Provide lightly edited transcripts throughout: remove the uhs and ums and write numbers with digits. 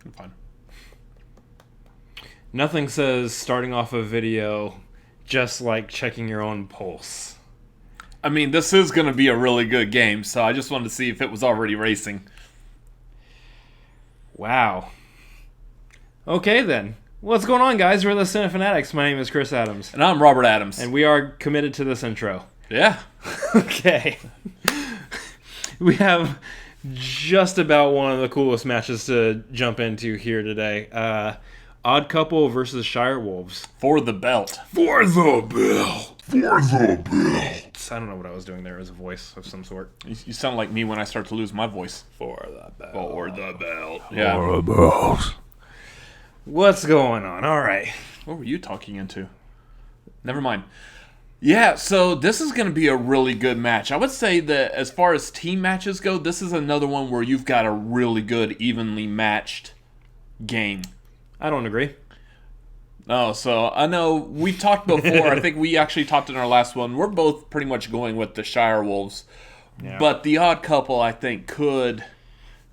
I'm fine. Nothing says starting off a video just like checking your own pulse. I mean, this is going to be a really good game, so I just wanted to see if it was already racing. Wow. Okay, then. What's going on, guys? We're the Cinefanatics. My name is Chris Adams. And I'm Robert Adams. And we are committed to this intro. Yeah. Okay. We have just about one of the coolest matches to jump into here today. Odd Couple versus Shirewolves. For the belt. For the belt. For the belt. I don't know what I was doing there as a voice of some sort. You sound like me when I start to lose my voice. For the belt. For the belt. Yeah. For the belt. What's going on? All right. What were you talking into? Never mind. Yeah, so this is going to be a really good match. I would say that as far as team matches go, this is another one where you've got a really good, evenly matched game. I don't agree. Oh, so I know we've talked before. I think we actually talked in our last one. We're both pretty much going with the Shirewolves. Yeah. But the Odd Couple, I think, could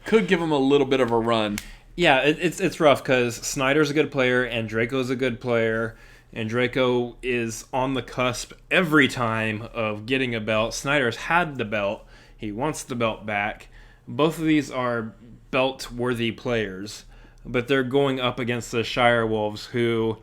give them a little bit of a run. Yeah, it's rough because Snyder's a good player and Draco's a good player. And Draco is on the cusp every time of getting a belt. Snyder's had the belt. He wants the belt back. Both of these are belt-worthy players. But they're going up against the Shirewolves, who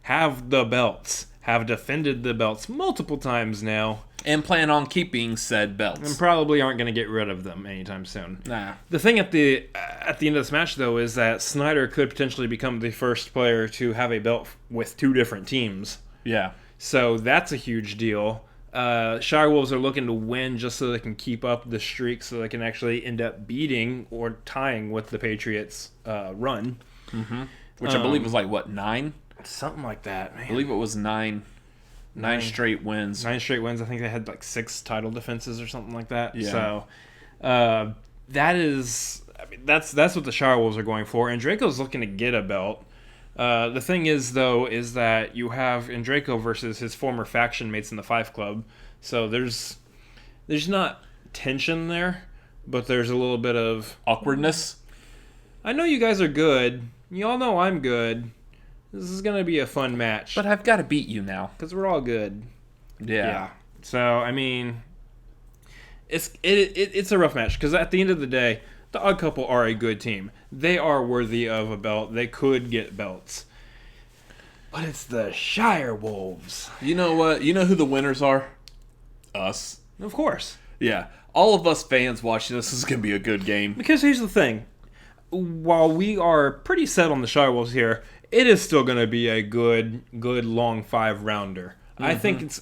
have the belts, have defended the belts multiple times now. And plan on keeping said belts. And probably aren't going to get rid of them anytime soon. Nah. The thing at the end of this match, though, is that Snyder could potentially become the first player to have a belt with two different teams. Yeah. So that's a huge deal. Shirewolves are looking to win just so they can keep up the streak so they can actually end up beating or tying with the Patriots' run. Mm-hmm. Which I believe was like, what, 9? Something like that, man. I believe it was 9 straight wins. 9 straight wins. I think they had like 6 title defenses or something like that. Yeah. So that's what the Shirewolves are going for. And Draco's looking to get a belt. The thing is, though, is that you have Draco versus his former faction mates in the 5 Club. So there's not tension there, but there's a little bit of awkwardness. I know you guys are good. You all know I'm good. This is going to be a fun match. But I've got to beat you now. Because we're all good. Yeah. So, I mean, it's a rough match. Because at the end of the day, the Odd Couple are a good team. They are worthy of a belt. They could get belts. But it's the Shirewolves. You know what? You know who the winners are? Us. Of course. Yeah. All of us fans watching this is going to be a good game. Because here's the thing. While we are pretty set on the Shirewolves here, it is still going to be a good long 5-rounder. Mm-hmm.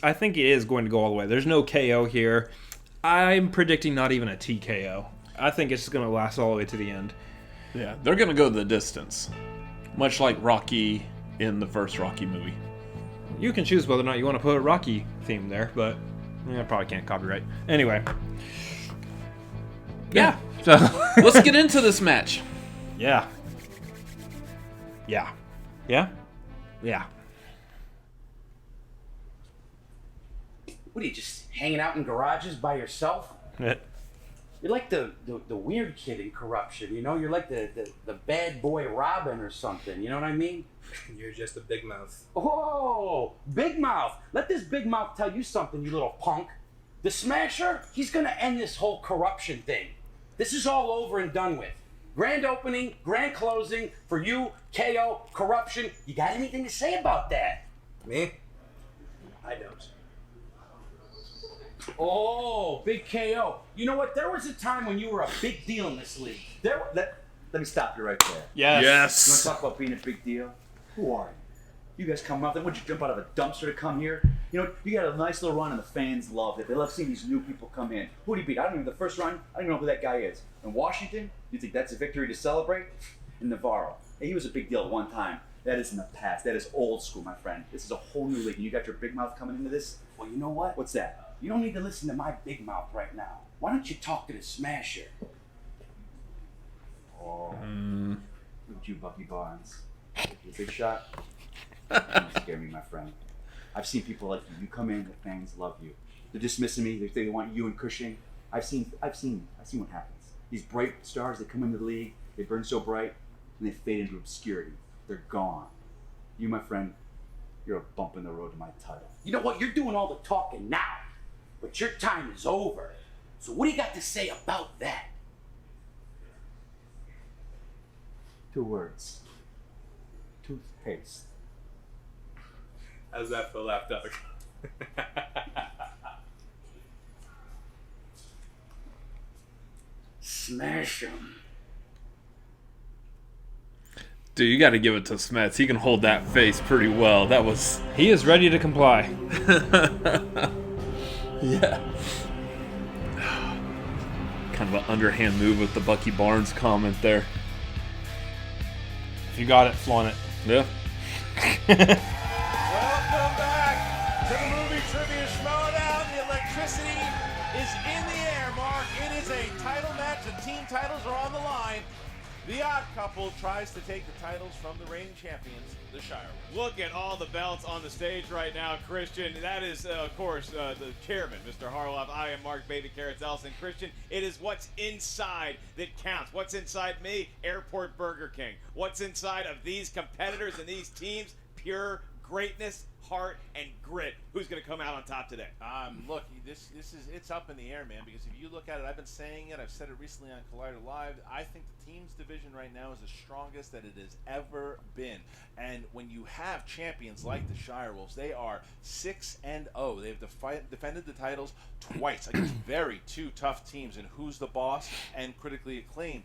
I think it is going to go all the way. There's no KO here. I'm predicting not even a TKO. I think it's just going to last all the way to the end. Yeah, they're going to go the distance. Much like Rocky in the first Rocky movie. You can choose whether or not you want to put a Rocky theme there, but I probably can't copyright. Anyway. Yeah. So let's get into this match. Yeah. Yeah. Yeah? Yeah. What are you, just hanging out in garages by yourself? You're like the weird kid in Corruption, you know? You're like the bad boy Robin or something, you know what I mean? You're just a big mouth. Oh, big mouth. Let this big mouth tell you something, you little punk. The Smasher, he's gonna end this whole corruption thing. This is all over and done with. Grand opening, grand closing for you, KO, Corruption. You got anything to say about that? Me? I don't. Oh, big KO. You know what? There was a time when you were a big deal in this league. Let me stop you right there. Yes. You want to talk about being a big deal? Who are you? You guys come out there, would you jump out of a dumpster to come here? You know, you got a nice little run and the fans love it. They love seeing these new people come in. Who do you beat? I don't even, the first run, I don't even know who that guy is. In Washington, you think that's a victory to celebrate? In Navarro, hey, he was a big deal at one time. That is in the past. That is old school, my friend. This is a whole new league. And you got your big mouth coming into this? Well, you know what? What's that? You don't need to listen to my big mouth right now. Why don't you talk to the Smasher? Oh, look at you, Bucky Barnes. You a big shot? Don't scare me, my friend. I've seen people like you. You come in, the fans love you. They're dismissing me. They want you and Cushing. I've seen what happens. These bright stars that come into the league, they burn so bright. and they fade into obscurity. They're gone. You, my friend, you're a bump in the road to my title. You know what? You're doing all the talking now, but your time is over. So what do you got to say about that? 2 words. Toothpaste. How's that for left up? Smash him. Dude, you got to give it to Smets. He can hold that face pretty well. That was... He is ready to comply. Yeah. Kind of an underhand move with the Bucky Barnes comment there. If you got it, flaunt it. Yeah. Welcome back to the movie trivia Schmoedown. The electricity is in the air, Mark. It is a title match. The team titles are on the line. The Odd Couple tries to take the titles from the reigning champions, the Shirewolves. Look at all the belts on the stage right now, Christian. That is, of course, the chairman, Mr. Harloff. I am Mark Baby Carrots Ellison. Christian, it is what's inside that counts. What's inside me? Airport Burger King. What's inside of these competitors and these teams? Pure greatness, heart, and grit. Who's going to come out on top today? Look, this is it's up in the air, man. Because if you look at it, I've been saying it. I've said it recently on Collider Live. I think the teams division right now is the strongest that it has ever been. And when you have champions like the Shirewolves, they are 6-0. They've defended the titles twice against very two tough teams in Who's the Boss and Critically Acclaimed.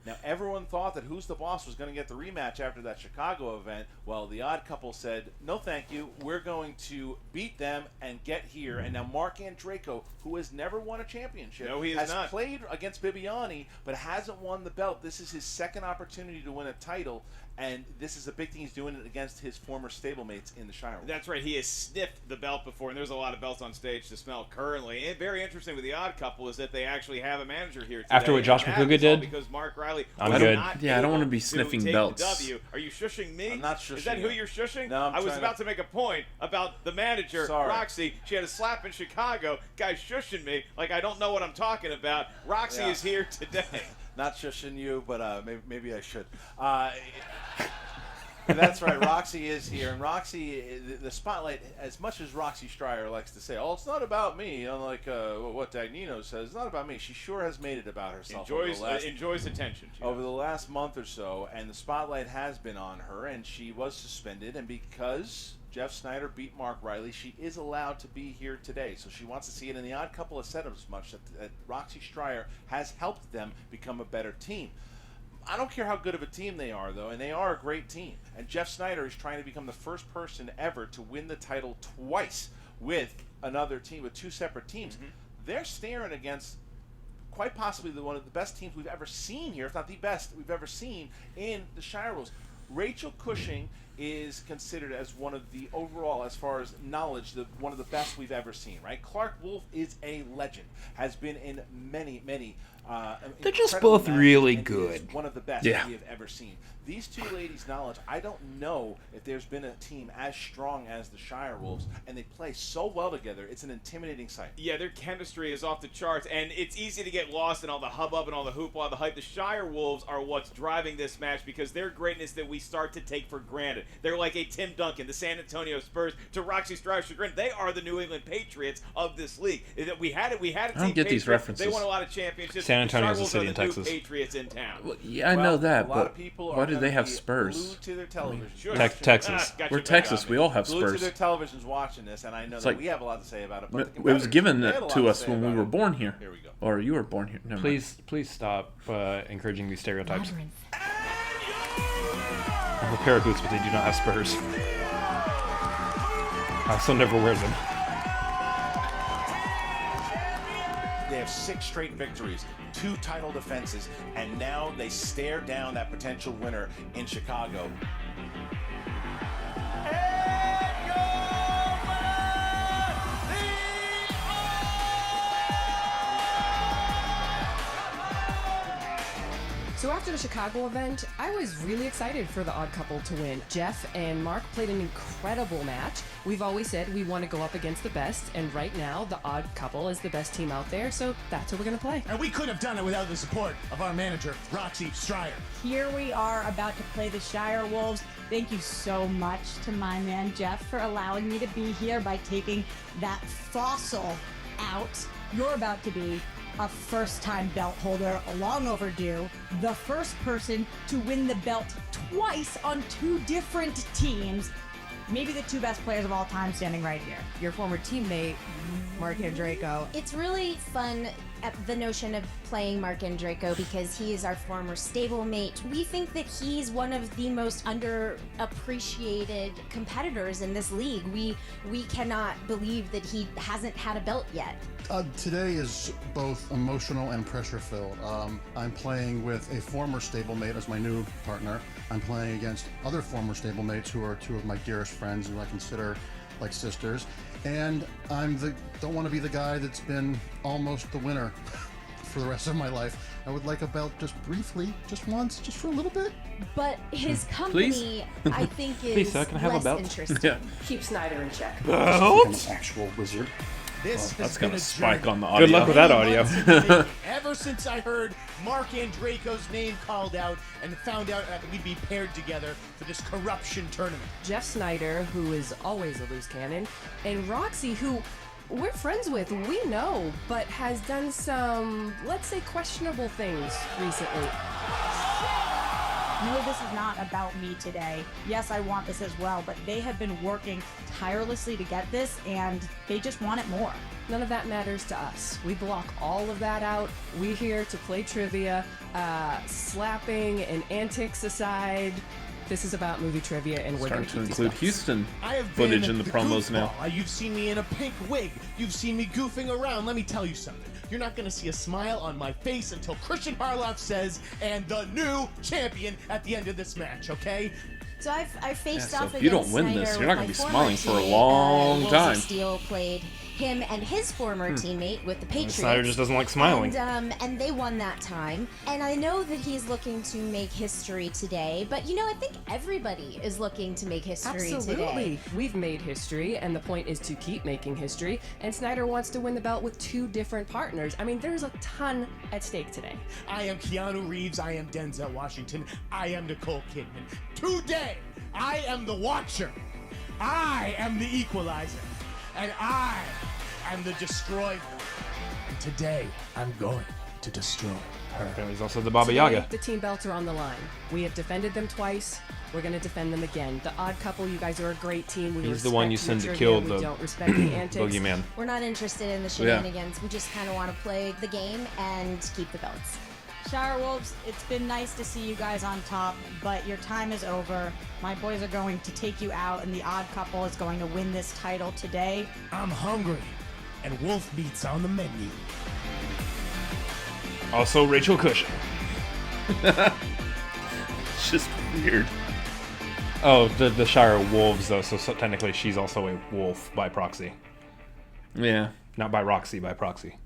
Now, everyone thought that Who's the Boss was going to get the rematch after that Chicago event. Well, the Odd Couple said, no thank you. We're going to beat them and get here. And now Mark Andreyko, who has never won a championship, No, he has not. played against Bibiani, but hasn't won the belt. This is his second opportunity to win a title, and this is a big thing. He's doing it against his former stablemates in the Shire. That's right. He has sniffed the belt before, and there's a lot of belts on stage to smell currently. And very interesting with the Odd Couple is that they actually have a manager here today. After what Josh And McCouga that is all did? because Mark Riley I'm was good. not Yeah, I don't able wanna be to sniffing take belts. the W. Are you shushing me? I'm not shushing Is that who you. you're shushing? No, I'm I was trying about to- to make a point about the manager, Sorry. Roxy. She had a slap in Chicago. Guy's shushing me like I don't know what I'm talking about. Roxy Yeah. is here today. Not shushing you, but maybe I should. That's right. Roxy is here, and Roxy, the spotlight. As much as Roxy Stryer likes to say, "Oh, it's not about me," unlike what Dagnino says, "It's not about me." She sure has made it about herself. Enjoys attention. She Over does. the last month or so, and the spotlight has been on her, and she was suspended, and because Jeff Snyder beat Mark Riley, she is allowed to be here today. So she wants to see it, and the Odd Couple has said as much, that Roxy Stryer has helped them become a better team. I don't care how good of a team they are, though, and they are a great team. And Jeff Snyder is trying to become the first person ever to win the title twice with another team, with two separate teams. They're staring against quite possibly one of the best teams we've ever seen here, if not the best we've ever seen in the Shirewolves. Rachel Cushing is considered as one of the overall, as far as knowledge, one of the best we've ever seen, right? Clark Wolf is a legend, has been in many They're just incredible both matches, really and good. is one of the best Yeah. that we have ever seen. These two ladies' knowledge, I don't know if there's been a team as strong as the Shirewolves, and they play so well together. It's an intimidating sight. Yeah, their chemistry is off the charts, and it's easy to get lost in all the hubbub and all the hoopla, the hype. The Shire Wolves are what's driving this match because their greatness that we start to take for granted. They're like a Tim Duncan, the San Antonio Spurs, to Roxy Strider's chagrin. They are the New England Patriots of this league. We had it. We had a team. I don't get these Patriots. references. They won a lot of championships. San Antonio's the a Shire city Wolves in are the Texas. new Patriots in town. Well, yeah, I know that, a lot but of people why are do they gonna have be Spurs? glued to their television. Sure. Texas. Got We're your back Texas. on We me. all have Glued to Spurs. their televisions watching this, and I know that like- we have a lot to say about it. But the It was competitors, given they had a lot to us say when we about were it. born here. Here we go. Or you were born here. Never mind. Please stop encouraging these stereotypes. Labyrinth. I have a pair of boots, but they do not have spurs. I still never wear them. They have 6 straight victories, 2 title defenses, and now they stare down that potential winner in Chicago. So after the Chicago event, I was really excited for the Odd Couple to win. Jeff and Mark played an incredible match. We've always said we want to go up against the best, and right now the Odd Couple is the best team out there, so that's what we're going to play. And we couldn't have done it without the support of our manager, Roxy Shire. Here we are about to play the Shirewolves. Thank you so much to my man Jeff for allowing me to be here by taking that fossil out. You're about to be a first-time belt holder, long overdue, the first person to win the belt twice on 2 different teams. Maybe the 2 best players of all time standing right here. Your former teammate, Mark Andreyko. It's really fun at the notion of playing Mark Andreyko because he is our former stablemate. We think that he's one of the most underappreciated competitors in this league. We cannot believe that he hasn't had a belt yet. Today is both emotional and pressure-filled. I'm playing with a former stablemate as my new partner. I'm playing against other former stablemates who are 2 of my dearest friends who I consider like sisters. And don't want to be the guy that's been almost the winner for the rest of my life. I would like a belt just briefly, just once, just for a little bit. But his company, I think, is Please, sir, can I have a less belt? interesting. Yeah. Keep Snyder in check. An actual wizard. That's going to spike on the audio. Good luck with that audio. Ever since I heard Mark Andreyko's name called out and found out that we'd be paired together for this corruption tournament. Jeff Snyder, who is always a loose cannon, and Roxy, who we're friends with, we know, but has done some, let's say, questionable things recently. No, this is not about me today. Yes, I want this as well, but they have been working tirelessly to get this, and they just want it more. None of that matters to us. We block all of that out. We're here to play trivia, slapping and antics aside. This is about movie trivia, and we're going Starting to to include Houston I have footage been in the promos now. goofball. You've seen me in a pink wig. You've seen me goofing around. Let me tell you something. You're not going to see a smile on my face until Christian Harloff says, "And the new champion" at the end of this match, okay? So I faced Yeah, so off if you don't against win Snyder this, you're with not gonna my be former smiling for a teammate, long Wolves of time. Steel played him and his former teammate with the Patriots. Snyder just doesn't like smiling. And they won that time. And I know that he's looking to make history today, but I think everybody is looking to make history Absolutely. today. We've made history, and the point is to keep making history, and Snyder wants to win the belt with 2 different partners. I mean, there's a ton at stake today. I am Keanu Reeves. I am Denzel Washington. I am Nicole Kidman. Today, I am the Watcher. I am the Equalizer. And I am the Destroyer. And today, I'm going to destroy her. He's also the Baba Today, Yaga. the team belts are on the line. We have defended them twice. We're going to defend them again. The Odd Couple, you guys are a great team. We He's the one you respect send your to trivia. kill We the don't respect the antics. boogeyman. We're not interested in the shenanigans. We just kind of want to play the game and keep the belts. Shirewolves, it's been nice to see you guys on top, but your time is over. My boys are going to take you out, and the Odd Couple is going to win this title today. I'm hungry, and wolf meat's on the menu. Also, Rachel Cushing. It's just weird. Oh, the Shire Wolves, though, so technically she's also a wolf by proxy. Yeah. Not by Roxy, by proxy.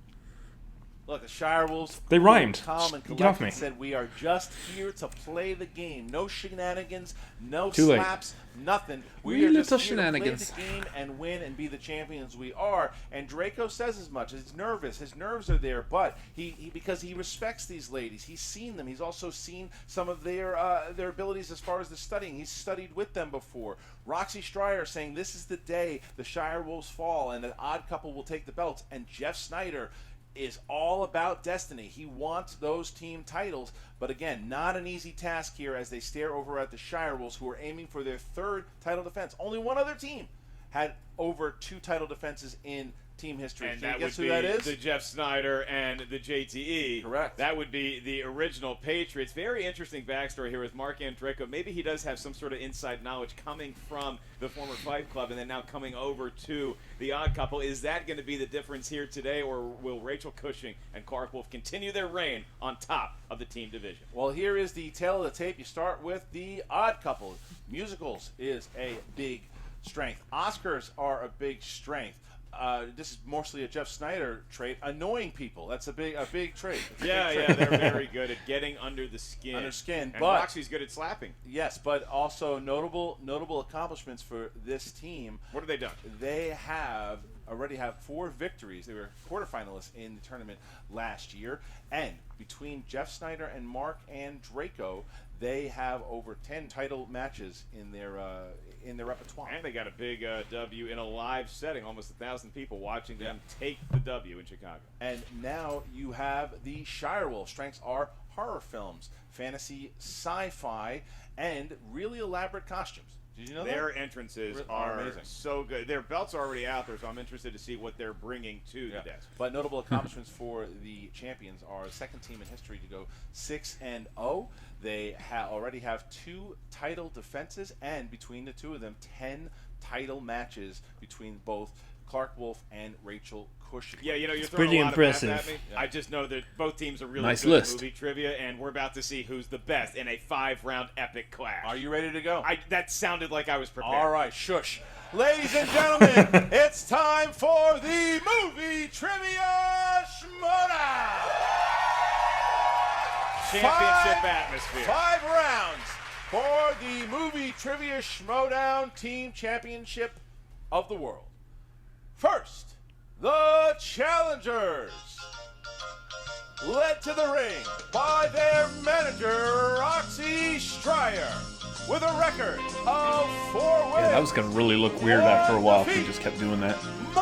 Look, the Shirewolves. They rhymed. Calm and Get off collected me. said we are just here to play the game. No shenanigans, no Too late. slaps, nothing. Wee We are little just here to shenanigans. play the game and win and be the champions we are. And Draco says as much. He's nervous. His nerves are there, but he because he respects these ladies. He's seen them. He's also seen some of their abilities as far as the studying. He's studied with them before. Roxy Shire saying this is the day the Shirewolves fall and the Odd Couple will take the belts. And Jeff Snyder is all about destiny. He wants those team titles, but again, not an easy task here as they stare over at the Shirewolves, who are aiming for their 3rd title defense. Only one other team had over 2 title defenses in team history. And Can you that guess would who be that is? the Jeff Snyder and the JTE. Correct. That would be the original Patriots. Very interesting backstory here with Mark Andreyko. Maybe he does have some sort of inside knowledge coming from the former Fight Club and then now coming over to the Odd Couple. Is that going to be the difference here today, or will Rachel Cushing and Clark Wolf continue their reign on top of the team division? Well, here is the tail of the tape. You start with the Odd Couple. Musicals is a big strength. Oscars are a big strength. this is mostly a Jeff Snyder trait. Annoying people. That's a big trait. Yeah, they're very good at getting under the skin. And but Roxy's good at slapping. Yes, but also notable accomplishments for this team. What have they done? They already have 4 victories. They were quarterfinalists in the tournament last year, and between Jeff Snyder and Mark and Draco, they have over 10 title matches in their repertoire. And they got a big W in a live setting, almost 1,000 people watching them take the W in Chicago. And now you have the Shirewolves. Strengths are horror films, fantasy, sci-fi, and really elaborate costumes. Did you know their that? entrances are amazing. So good. Their belts are already out there, so I'm interested to see what they're bringing to the desk. But notable accomplishments for the champions are the second team in history to go 6-0. They already have 2 title defenses, and between the 2 of them, 10 title matches between both Clark Wolf and Rachel Cushing. Yeah, you're it's throwing pretty a lot impressive. of math at me. Yeah. I just know that both teams are really Nice good list. at movie trivia, and we're about to see who's the best in a 5-round epic clash. Are you ready to go? That sounded like I was prepared. All right, shush. Ladies and gentlemen, it's time for the Movie Trivia Schmoedown. Championship atmosphere. 5 rounds for the Movie Trivia Schmoedown Team Championship of the World. First, the challengers, led to the ring by their manager, Roxy Shire, with a record of 4 wins. Yeah, that was going to really look weird after a while if we just kept doing that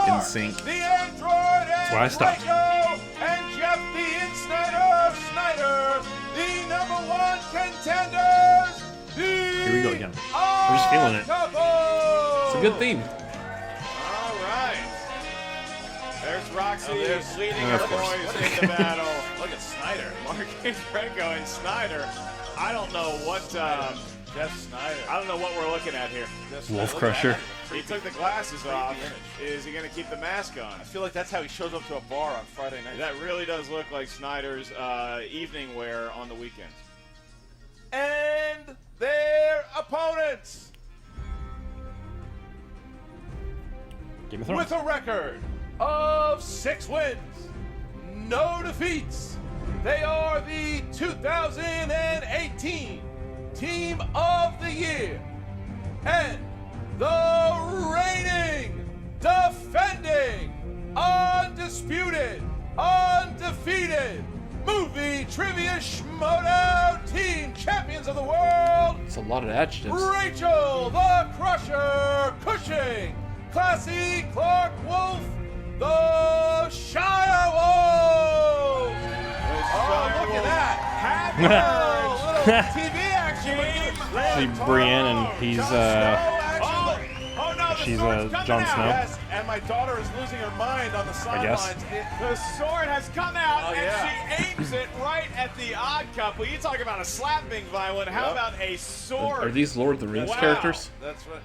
in sync. The Android and why I stopped. Draco and Jeff the Insnider Snyder, the #1 contenders. Here we go again. I'm just feeling it. It's a good theme. All right. There's Roxy leading of her course. boys in the battle. Look at Snyder. Mark and Draco and Snyder. I don't know what Jeff Snyder. I don't know what we're looking at here. Wolf Crusher. He took the glasses off. Is he going to keep the mask on? I feel like that's how he shows up to a bar on Friday night. That really does look like Snyder's evening wear on the weekends. And their opponents, Game of Thrones. with a record of 6 wins, no defeats, they are the 2018 Team of the Year and the reigning, defending, undisputed, undefeated Movie Trivia Schmoedown Team Champions of the World, It's a lot of adjectives. Rachel the Crusher Cushing, Classy Clark Wolf, the Shire Wolves. Oh, look at that! Have a little TV action. See Brienne and he's she's Jon Snow. Yes, and my daughter is losing her mind on the guess. sidelines. The sword has come out, Oh, and yeah. she aims it right at the odd couple. You talk about a slap being violent. How Yep. about a sword? Are these Lord of the Rings Wow. characters? That's right.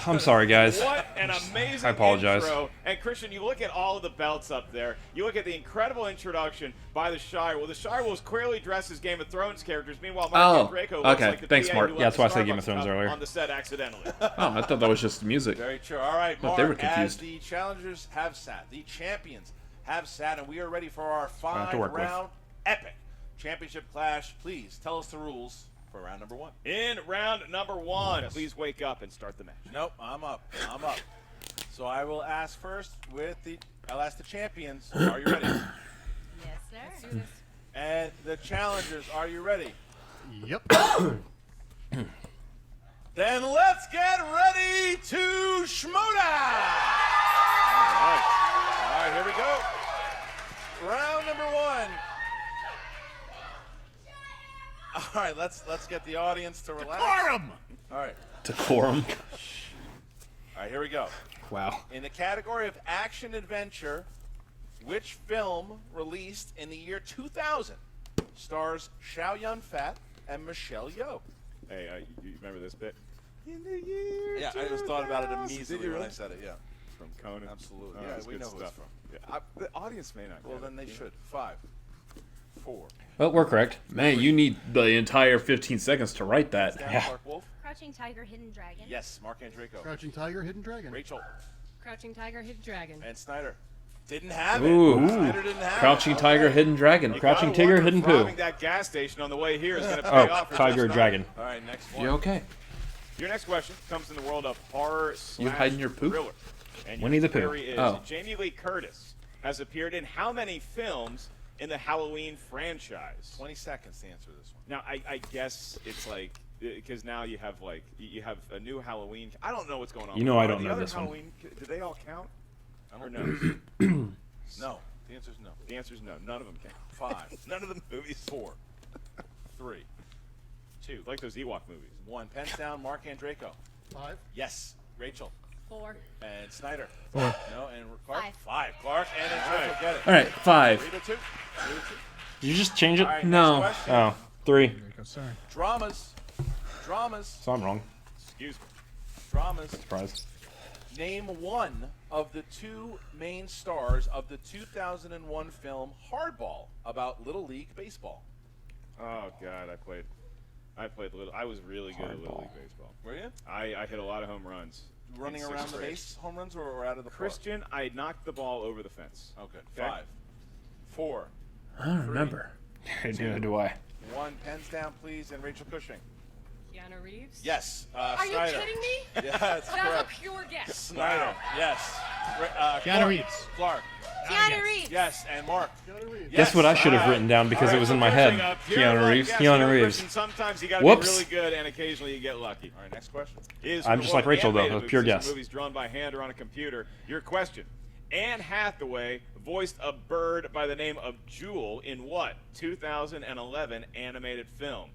I'm sorry, guys. What an amazing I apologize. intro. And Christian, you look at all of the belts up there. You look at the incredible introduction by the Shire. Well, the Shire was clearly dressed as Game of Thrones characters. Meanwhile, Mark Draco looks okay. like the Thanks, PA Mark. who Yeah, that's left why I the said Game of Starbucks Thrones cup earlier. on the set accidentally. Oh, I thought that was just the music. Very true. All right, Thought Mark, they were as confused. the challengers have sat, the champions have sat, and we are ready for our have to work with. 5-round epic championship clash. Please tell us the rules for round number 1. In round number 1, please wake up and start the match. Nope, I'm up. So I will ask first I'll ask the champions, are you ready? Yes, sir. Let's do this. And the challengers, are you ready? Yep. Then let's get ready to Schmoedown! All right, here we go. Round number 1. All right, let's get the audience to relax. Decorum! All right. Decorum. All right, here we go. Wow. In the category of action adventure, which film released in the year 2000 stars Chow Yun-fat and Michelle Yeoh? Hey, you remember this bit? Yeah, I just thought about it immediately when I said it. Yeah, From Conan. absolutely. Oh, Yeah, that's we good know who it's stuff. from. Yeah, the audience may not. Well, get then it, they you know? should. 5, 4. Well, we're correct. Man, you need the entire 15 seconds to write that. Down Yeah. Clark Wolf. Crouching Tiger, Hidden Dragon. Yes, Mark and Draco. Crouching Tiger, Hidden Dragon. Rachel. Crouching Tiger, Hidden Dragon. And Snyder didn't have it. Ooh. Snyder didn't have Crouching it. Tiger, Hidden Dragon. You Crouching gotta Tiger, wonder Hidden if Poo. robbing that gas station on the way here is going to pay Oh, off for Tiger, Jeff Dragon. Snyder. All right, next one. You okay? Your next question comes in the world of horror You hiding your poop? thriller. And Winnie the Pooh. query is, Oh. Jamie Lee Curtis has appeared in how many films in the Halloween franchise? 20 seconds to answer this one. Now, I guess it's like, because now you have a new Halloween. I don't know what's going on. You know I Are don't the know other this one. Halloween, do they all count? Or no? No. The answer is no. The answer is no. None of them count. 5. None of the movies. 4. 3. 2. Like those Ewok movies. 1. Pens down. Mark and Draco. 5. Yes. Rachel. 4. And Snyder. 4. No. And Clark. 5. 5. Clark and then Draco. Get it. All right, 5. 3 to 2. 3 to 2. Did you just change it? All right, No. next question. Oh, 3. Draco, sorry. Dramas. So I'm wrong. Excuse me. Dramas. Surprise. Name one of the 2 main stars of the 2001 film Hardball about Little League baseball. Oh God, I played little. I was really good at Little League baseball. Were you? I hit a lot of home runs. Running in around sixth the grade. base, home runs, or out of the park? Christian, I knocked the ball over the fence. Okay. Okay. 5. 4. I don't remember. Neither do I. 1. Pens down, please. And Rachel Cushing. Keanu Reeves. Yes. Are you Snyder. kidding me? Yeah, that's That's correct. a pure guess. Snyder. Yes. Keanu Clark. Reeves. Clark. Keanu Reeves. Yes. And Mark. Guess what I should have written down because it was in my head. Keanu Reeves. Keanu Reeves. Sometimes you got to Whoops. be really good, and occasionally you get lucky. All right, next question. I'm just like Rachel, though, a pure guess. Movies drawn by hand or on a computer. Your question: Anne Hathaway voiced a bird by the name of Jewel in what 2011 animated film?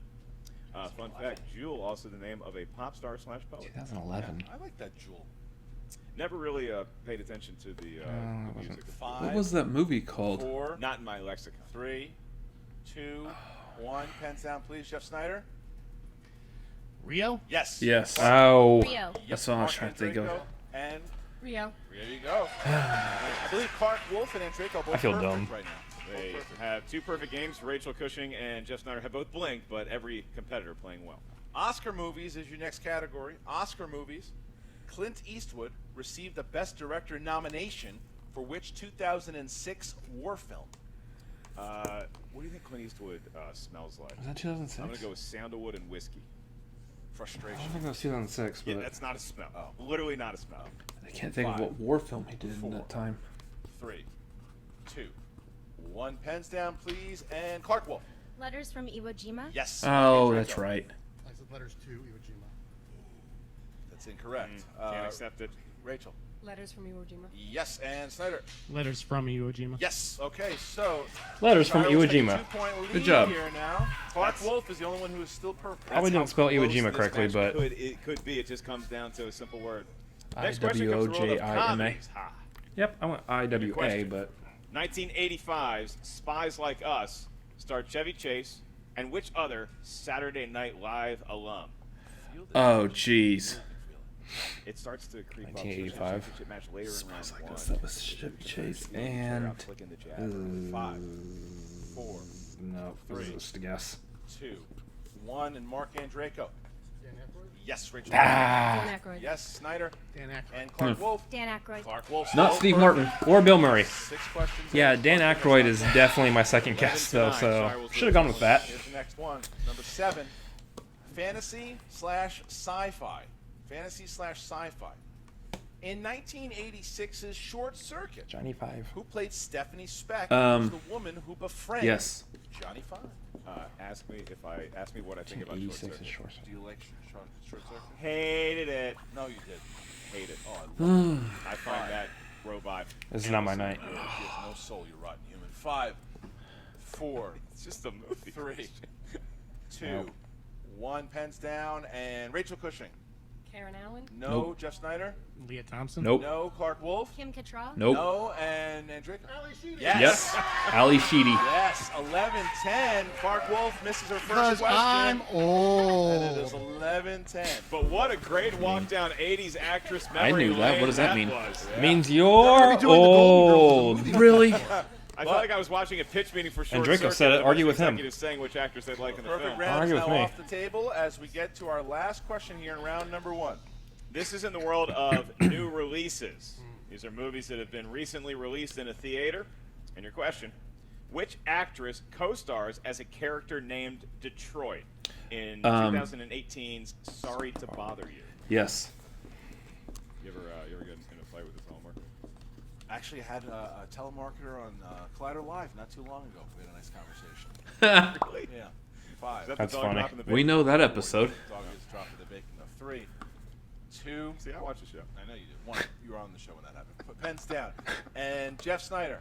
Fun fact: Jewel, also the name of a pop star / poet. 2011. I like that Jewel. Never really paid attention to the music. 5. What was that movie called? 4. Not in my lexicon. 3. 2. 1. Pens down, please. Jeff Snyder. Rio? Yes. Yes. Oh. Rio. That's what I was Mark trying to and think of. Draco. And Rio. there you go. I believe Clark Wolf and Draco both I feel perfect dumb. right now. They have 2 perfect games. Rachel Cushing and Jeff Snyder have both blinked, but every competitor playing well. Oscar movies is your next category. Oscar movies. Clint Eastwood received the Best Director nomination for which 2006 war film? What do you think Clint Eastwood smells like? Was that 2006? I'm going to go with sandalwood and whiskey. Frustration. I don't think it was 2006, but Yeah, that's not a smell. Literally not a smell. I can't think of 5. what war film he did in 4. that time. 3. 2. 1. Pens down, please. And Clark Wolf. Letters from Iwo Jima. Yes. Oh, And that's Draco. right. I said letters to Iwo Jima. That's incorrect. Can't accept it. Rachel. Letters from Iwo Jima. Yes. And Snyder. Letters from Iwo Jima. Yes. Okay. So. Letters from Shire Iwo will take a Jima. 2-point lead Good job. Here now. Clark Wolf is the only one who is still perfect. Probably didn't spell Iwo Close Jima this correctly, match but it could be. It just comes down to a simple word. Next question comes from the world of IWOJIMA. comedies. Ha. yep, I went IWA, question. but 1985's Spies Like Us starred Chevy Chase and which other Saturday Night Live alum? Oh, jeez. It starts to creep up. 1985. Championship match later in round Smells like one. us. That was Chevy Chase Tear and out, clicking the jab. 5, 4, no, this 3. is just a guess. 2, 1, and Mark and Draco. Yes, Rachel. Ah, Dan Aykroyd. Yes, Snyder. Dan Aykroyd. And Clark Wolf. Dan Aykroyd. Clark Wolf. not still Steve perfect. Martin or Bill Murray. 6 questions. Yeah, and Dan Clark Aykroyd is is definitely my second guess, though, so should have gone with that. Here's the next one. Number 7. Fantasy / sci-fi. Fantasy / sci-fi. In 1986's Short Circuit, Johnny Five. who played Stephanie Speck, was the woman who befriended yes. Johnny Five. Ask me what I think about Short 86 Circuit. is short. Do you like Short Circuit? Hated it. No, you didn't. Hate it. Oh, I love it. I find that robot. This is not my night. He has no soul, you rotten human. 5, 4, It's just a movie. 3, 2, Nope. 1. Pens down, and Rachel Cushing. Karen Allen. No. Nope. Jeff Snyder. Leah Thompson. Nope. No. Clark Wolf. Kim Cattrall. Nope. No. And Draco. Yes. Ali Sheedy. Yes. 11-10. Clark Wolf misses her first Because question. I'm old. And it is 11-10. But what a great walk down 80s actress memory I knew that. lane What does that mean? was. Means you're old. Really? I felt like I was watching a pitch meeting for Short And Draco Circuit. said it. with a Argue bunch with of him. executives saying which actress they'd like in the Perfect film. round is Argue now with me. off the table as we get to our last question here in round number 1. This is in the world of new releases. These are movies that have been recently released in a theater. And your question, which actress co-stars as a character named Detroit in 2018's Sorry to Bother You? Yes. You ever get in a fight with a telemarketer? Actually, I had a telemarketer on Collider Live not too long ago. We had a nice conversation. Really? Yeah. 5. Is that That's the dog funny. dropping the bacon? We know that episode. Dog is dropping the bacon. 3, 2. See, I watch the show. I know you did. 1. You were on the show when that happened. Put pens down. And Jeff Snyder.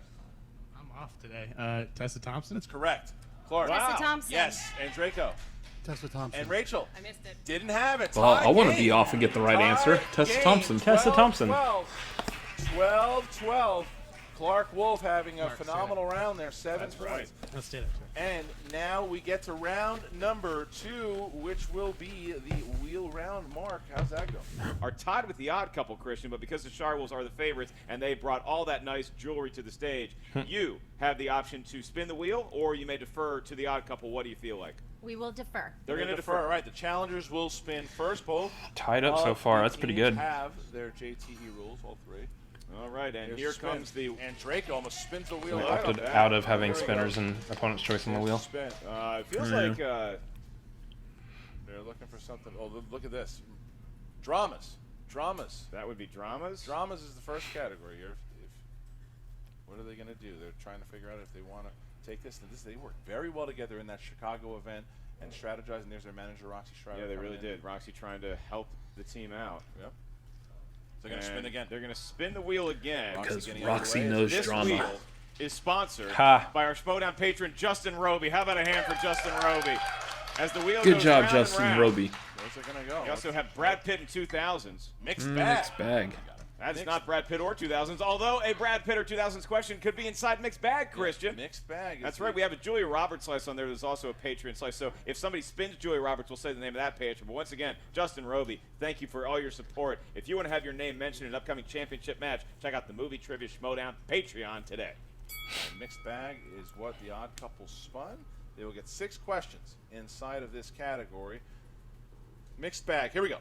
I'm off today. Tessa Thompson? That's correct. Clark. Tessa Thompson. Yes. And Draco. Tessa Thompson. And Rachel. I missed it. Didn't have it. Well, Tie I want to game. be off and get the right Tie answer. Tessa game. Thompson. Tessa Thompson. 12. Clark Wolf having a Mark's phenomenal round there. 7 That's right. points. Let's do it. And now we get to round number 2, which will be the wheel round. Mark, how's that go? Are tied with the odd couple, Christian, but because the Shirewolves are the favorites and they brought all that nice jewelry to the stage, you have the option to spin the wheel or you may defer to the odd couple. What do you feel like? We will defer. They're going to defer. All right, the challengers will spin first. Both Tied up so of far. the That's pretty teams good. have their JTE rules, all 3. All right, and Here's here the spin. comes the... And Draco almost spins the wheel. They right opted on that. out of having There we spinners go. and opponent's choice on the Here's wheel. spin. It feels Yeah. like... They're looking for something. Oh, look at this. Dramas. that would be dramas. Dramas is the first category here. What are they going to do? They're trying to figure out if they want to take this. And they worked very well together in that Chicago event and strategizing. There's their manager, Roxy Schreiber. Yeah, they coming really in. did. Roxy trying to help the team out. Yep. They're going to And spin again. They're going to spin the wheel again. Because getting out of the Roxy way. knows This drama. wheel is sponsored Ha. by our Schmoedown patron, Justin Roby. How about a hand for Justin Roby? As the wheel Good goes job, round and Justin round. Roby. Where's it going to go? We also have Brad Pitt in 2000s. Mixed bag. Mixed bag. That's Mixed- not Brad Pitt or 2000s, although a Brad Pitt or 2000s question could be inside Mixed Bag, Christian. Mixed bag. is That's right. We have a Julia Roberts slice on there. There's also a Patreon slice. So if somebody spins Julia Roberts, we'll say the name of that patron. But once again, Justin Roby, thank you for all your support. If you want to have your name mentioned in an upcoming championship match, check out the Movie Trivia Schmoedown Patreon today. Mixed bag is what the odd couple spun. They will get 6 questions inside of this category. Mixed bag. Here we go.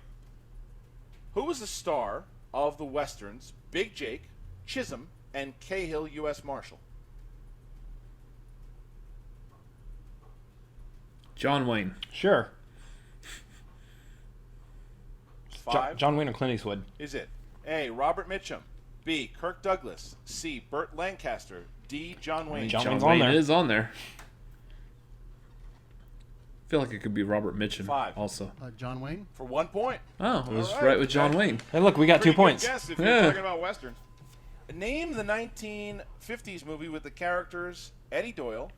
Who was the star of the westerns Big Jake, Chisholm, and Cahill U.S. Marshal? John Wayne. Sure. 5. John Wayne or Clint Eastwood. Is it A. Robert Mitchum, B. Kirk Douglas, C. Burt Lancaster, D. John Wayne? John John Wayne's on Wayne there. is on there. I feel like it could be Robert Mitchum 5. also. John Wayne. For 1 point. Oh, I was right. right with John Wayne. Hey, look, we got Pretty 2 points. Good guess if you're Yeah. talking about westerns. Name the 1950s movie with the characters Eddie Doyle,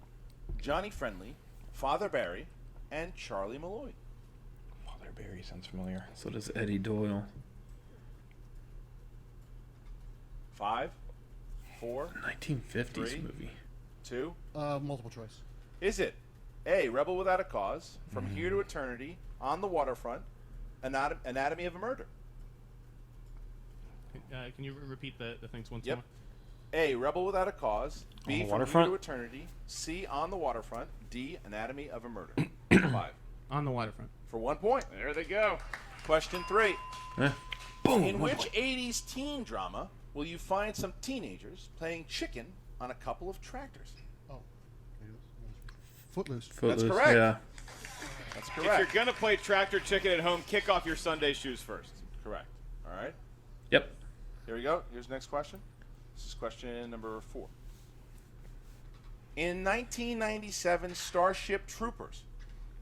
Johnny Friendly, Father Barry, and Charlie Malloy. Father Barry sounds familiar. So does Eddie Doyle. 5, 4, 1950s 3. movie. 2. Multiple choice. Is it A. Rebel Without a Cause, From Here to Eternity, On the Waterfront, Anatomy of a Murder? Can you repeat the things once Yep. more? A. Rebel Without a Cause, B. the From Waterfront? Here to Eternity, C. On the Waterfront, D. Anatomy of a Murder. 5. On the waterfront. For 1 point. There they go. Question 3. Boom. In 1 which point. 80s teen drama will you find some teenagers playing chicken on a couple of tractors? Oh. Footloose. Footloose, correct. Yeah. That's If correct. you're going to play tractor chicken at home, kick off your Sunday shoes first. Correct. All right. Yep. Here we go. Here's the next question. This is question number 4. In 1997 Starship Troopers,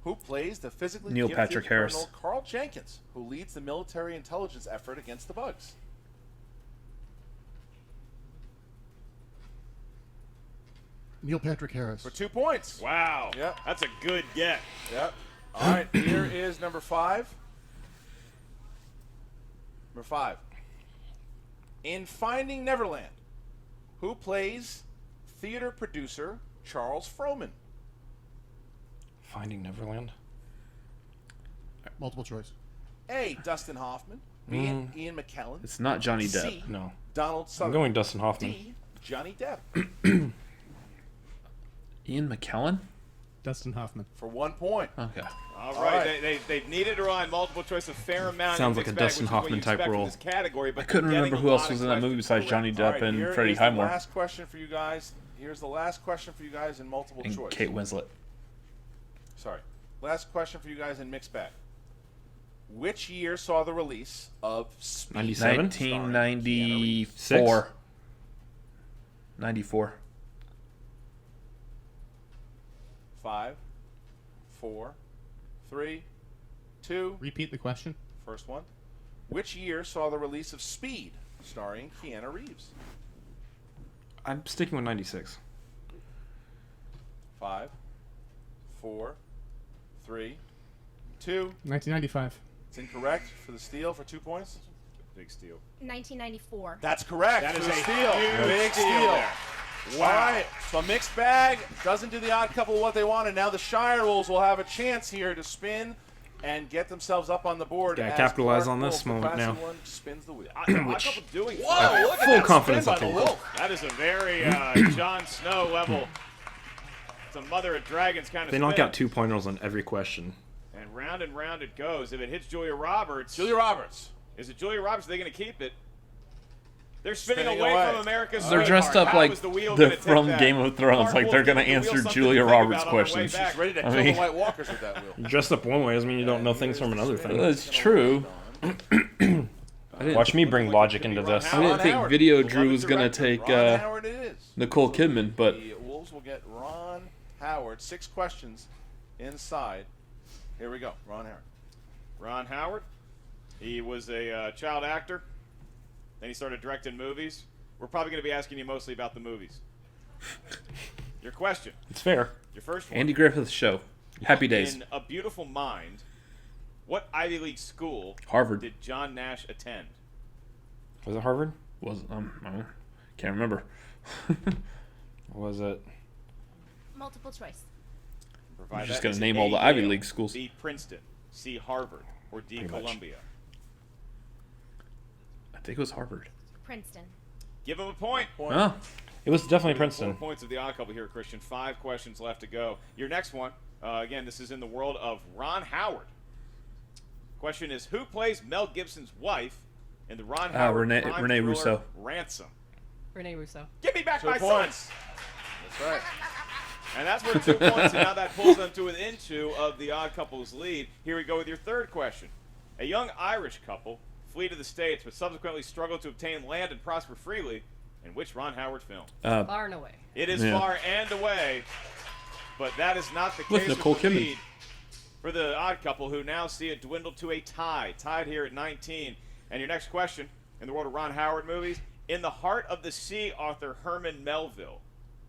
who plays the physically Neil gifted Patrick Harris. Colonel Carl Jenkins, who leads the military intelligence effort against the bugs? Neil Patrick Harris. For 2 points. Wow. Yep. That's a good get. Yep. All right. Here is number 5. Number 5. In Finding Neverland, who plays theater producer Charles Frohman? Finding Neverland. Multiple choice. A. Dustin Hoffman. B. Ian McKellen. It's not Johnny Depp. C. No. Donald I'm Sutherland. going Dustin Hoffman. D. Johnny Depp. Ian McKellen? Dustin Hoffman. For 1 point. Okay. All right. They've needed to rely on multiple choice a fair amount. Sounds in like a mixed bag, Dustin which is what Hoffman you type expect from role. this category, but I couldn't they're remember getting who a else lot was of in that movie questions besides Johnny correct. Depp and Here Freddie is the Highmore last question for you guys. Here's the last question for you guys in multiple and choice. Kate Winslet. Sorry. Last question for you guys in mixed bag. Which year saw the release of Speed? 97? 1994. 94. 5, 4, 3, 2. Repeat the question. First one. Which year saw the release of Speed, starring Keanu Reeves? I'm sticking with 96. 5, 4, 3, 2. 1995. It's incorrect for the steal for 2 points. Big steal. 1994. That's correct. That for is the a steal. huge Big steal steal. there. All right, so mixed bag doesn't do the odd couple what they want, and now the Shirewolves will have a chance here to spin and get themselves up on the board. Gotta as capitalize Clark on this Wolf, the moment classy now. one, spins the wheel. Odd couple doing Whoa, look at full that confidence spin I by the think. Wolf. That is a very Jon Snow level. It's a Mother of Dragons kind of They spin. knock out 2-pointers on every question. And round it goes. If it hits Julia Roberts. Julia Roberts. Is it Julia Roberts? Are they going to keep it? They're spinning Spinning away away. from America's They're dressed sweetheart. up How like is the wheel they're gonna take from that? Game of Thrones. Clark Like they're Wolf going to giving the wheel answer something Julia to think Roberts' about on the way questions. back. She's ready to I kill mean- the White Walkers with that wheel. Dressed up one way doesn't mean you don't know things from another thing. That's true. Watch me bring logic into this. I didn't think Howard, Video the Drew was going to director. take Ron Howard it is. Nicole Kidman, but The Wolves will get Ron Howard. 6 questions inside. Here we go. Ron Howard. Ron Howard. He was a child actor. Then he started directing movies. We're probably going to be asking you mostly about the movies. Your question. It's fair. Your first one. Andy Griffith's show. Happy Days. In A Beautiful Mind, what Ivy League school Harvard. did John Nash attend? Was it Harvard? Was I can't remember. Was it? Multiple choice. Provide I'm just that. gonna Is it name A, all the Ivy Yale, League schools. B, Princeton, C, Harvard, or D, Pretty much. Columbia? I think it was Harvard. Princeton. Give him a point. Oh, It was definitely 4 Princeton. points of the odd couple here, Christian. 5 questions left to go. Your next one, again, this is in the world of Ron Howard. Question is, who plays Mel Gibson's wife in the Ron Howard Renee crime Renee thriller Russo. Ransom? Renee Russo. Give me back 2 my points. son. That's right. And that's worth 2 points, and now that pulls them to within 2 of the odd couple's lead. Here we go with your third question. A young Irish couple flee to the States, but subsequently struggle to obtain land and prosper freely. In which Ron Howard film? Far and away. It is Yeah. Far and Away, but that is not the With case Nicole with the Kidman. lead for the odd couple, who now see it dwindle to a tie. Tied here at 19. And your next question, in the world of Ron Howard movies, In the Heart of the Sea, author Herman Melville